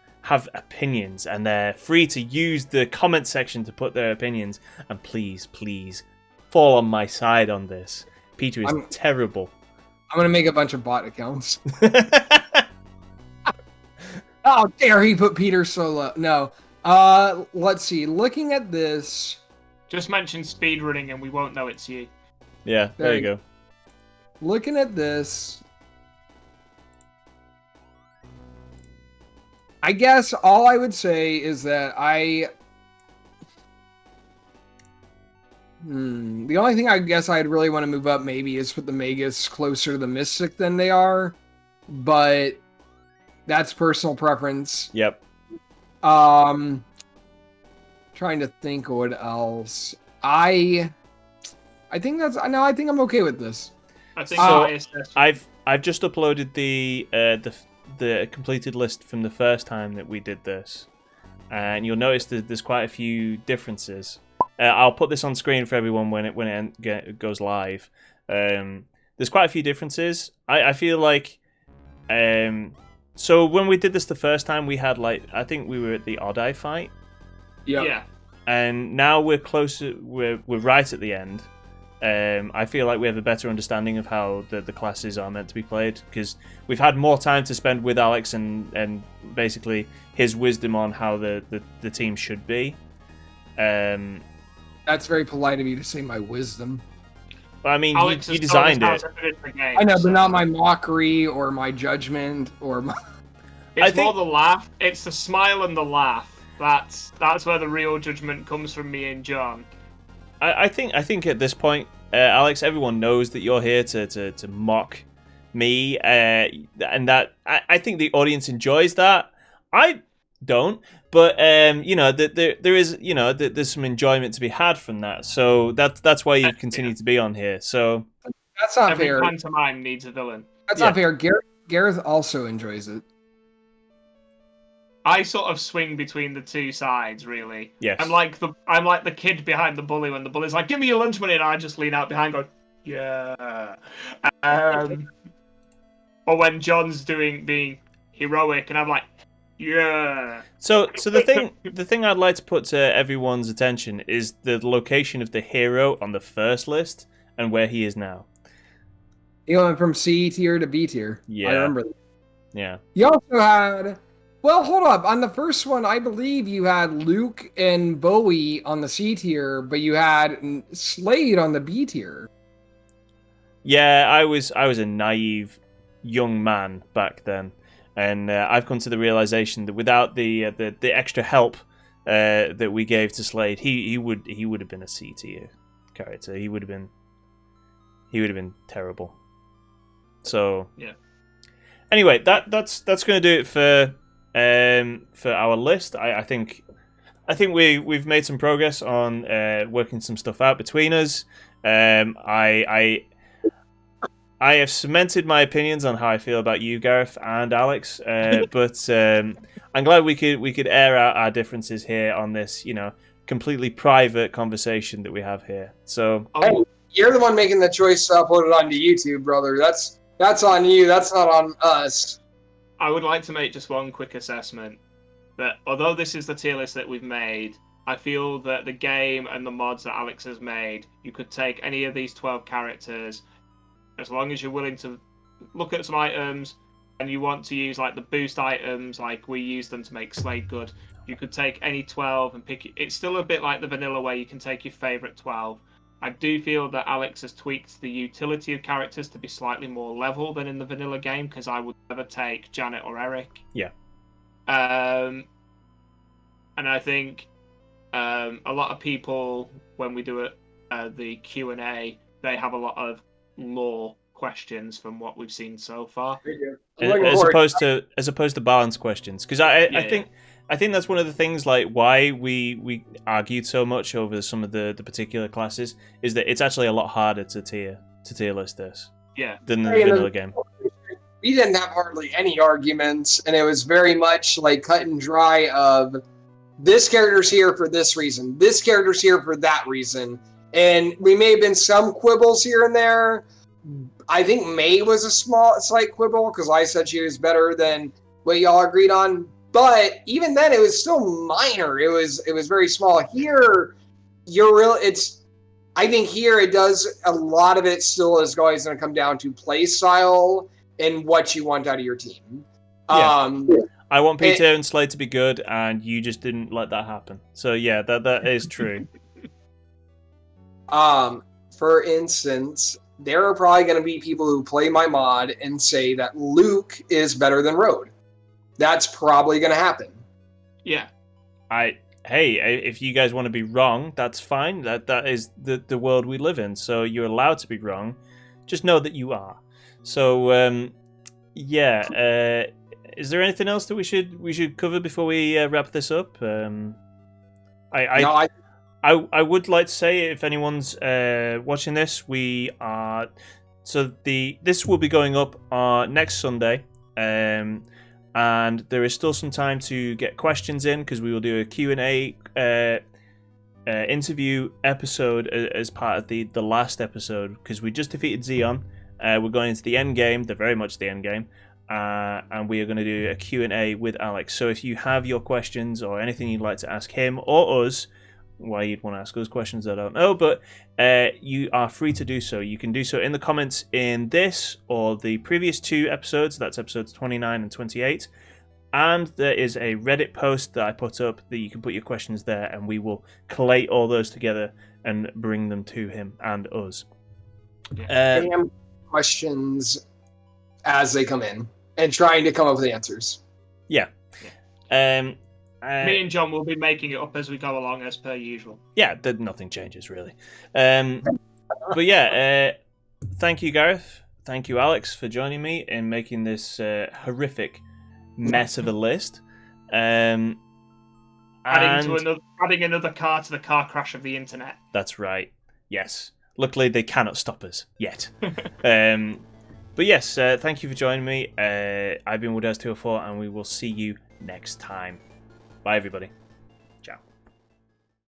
S1: opinions and they're free to use the comment section to put their opinions. And please fall on my side on this. Peter is terrible.
S2: I'm gonna make a bunch of bot accounts. Oh, dare he put Peter so low? No. Let's see. Looking at this,
S3: just mention speedrunning and we won't know it's you.
S1: Yeah, there you go.
S2: Looking at this, I guess all I would say is that the only thing I guess I'd really want to move up maybe is put the Magus closer to the Mystic than they are, but that's personal preference.
S1: Yep.
S2: Trying to think what else. I think I'm okay with this.
S3: I think
S1: I've just uploaded the completed list from the first time that we did this, and you'll notice that there's quite a few differences. I'll put this on screen for everyone when it goes live. There's quite a few differences. I feel like so when we did this the first time, we had I think we were at the Odd Eye fight.
S3: Yeah.
S1: And now we're closer. We're right at the end. I feel like we have a better understanding of how the classes are meant to be played because we've had more time to spend with Alex and basically his wisdom on how the team should be.
S2: That's very polite of you to say my wisdom.
S1: I mean, you designed it.
S2: I know, but not my mockery or my judgment or my...
S3: It's more the laugh. It's the smile and the laugh. That's where the real judgment comes from me and John.
S1: I think at this point, Alex, everyone knows that you're here to mock me, and that I think the audience enjoys that. I don't, but there is there's some enjoyment to be had from that. So that's why you continue to be on here. So
S2: that's not fair.
S3: Every pantomime needs a villain.
S2: That's not fair. Gareth also enjoys it.
S3: I sort of swing between the two sides, really.
S1: Yes.
S3: I'm like the kid behind the bully when the bully's like, "Give me your lunch money," and I just lean out behind, going, "Yeah." Or when John's being heroic, and I'm like, "Yeah."
S1: So the thing I'd like to put to everyone's attention is the location of the hero on the first list and where he is now.
S2: He went from C tier to B tier.
S1: Yeah.
S2: I remember that.
S1: Yeah.
S2: You also had... Well, hold up. On the first one, I believe you had Luke and Bowie on the C tier, but you had Slade on the B tier.
S1: Yeah, I was a naive young man back then, and I've come to the realization that without the extra help that we gave to Slade, he would have been a C tier character. He would have been terrible. So
S3: yeah.
S1: Anyway, that's going to do it for our list. I think we've made some progress on working some stuff out between us. I have cemented my opinions on how I feel about you, Gareth and Alex, but I'm glad we could air out our differences here on this, completely private conversation that we have here. So
S2: hey, you're the one making the choice to upload it onto YouTube, brother. That's on you. That's not on us.
S3: I would like to make just one quick assessment that although this is the tier list that we've made, I feel that the game and the mods that Alex has made, you could take any of these 12 characters, as long as you're willing to look at some items and you want to use like the boost items, like we use them to make Slade good, you could take any 12 and pick it. It's still a bit like the vanilla way you can take your favorite 12. I do feel that Alex has tweaked the utility of characters to be slightly more level than in the vanilla game, because I would never take Janet or Eric.
S1: Yeah.
S3: And I think a lot of people, when we do the Q&A, they have a lot of lore questions from what we've seen so far.
S1: As opposed to balance questions, because I think that's one of the things, like why we argued so much over some of the particular classes, is that it's actually a lot harder to tier list this than the vanilla game.
S2: We didn't have hardly any arguments, and it was very much like cut and dry of this character's here for this reason. This character's here for that reason. And we may have been some quibbles here and there. I think May was a slight quibble because I said she was better than what y'all agreed on. But even then, it was still minor. It was very small. Here, I think here it does a lot of it still is going to come down to play style and what you want out of your team.
S1: Yeah. I want Peter and Slade to be good, and you just didn't let that happen. So yeah, that is true.
S2: For instance, there are probably going to be people who play my mod and say that Luke is better than Road. That's probably going to happen.
S3: Yeah.
S1: Hey, if you guys want to be wrong, that's fine. That is the world we live in. So you're allowed to be wrong. Just know that you are. So is there anything else that we should cover before we wrap this up? I would like to say, if anyone's watching this, this will be going up next Sunday, and there is still some time to get questions in because we will do a Q&A interview episode as part of the last episode, because we just defeated Xeon. We're going into the end game, very much the end game, and we are going to do a Q&A with Alex. So if you have your questions or anything you'd like to ask him or us, why you'd want to ask us questions, I don't know, but you are free to do so. You can do so in the comments in this or the previous 2 episodes. That's episodes 29 and 28. And there is a Reddit post that I put up that you can put your questions there, and we will collate all those together and bring them to him and us.
S2: Questions as they come in and trying to come up with answers.
S1: Yeah.
S3: Me and John will be making it up as we go along, as per usual.
S1: Yeah, nothing changes really. But yeah, thank you, Gareth. Thank you, Alex, for joining me in making this horrific mess of a list.
S3: Adding another car to the car crash of the internet.
S1: That's right. Yes. Luckily, they cannot stop us yet. But yes, thank you for joining me. I've been Woodhouse 204, and we will see you next time. Bye, everybody.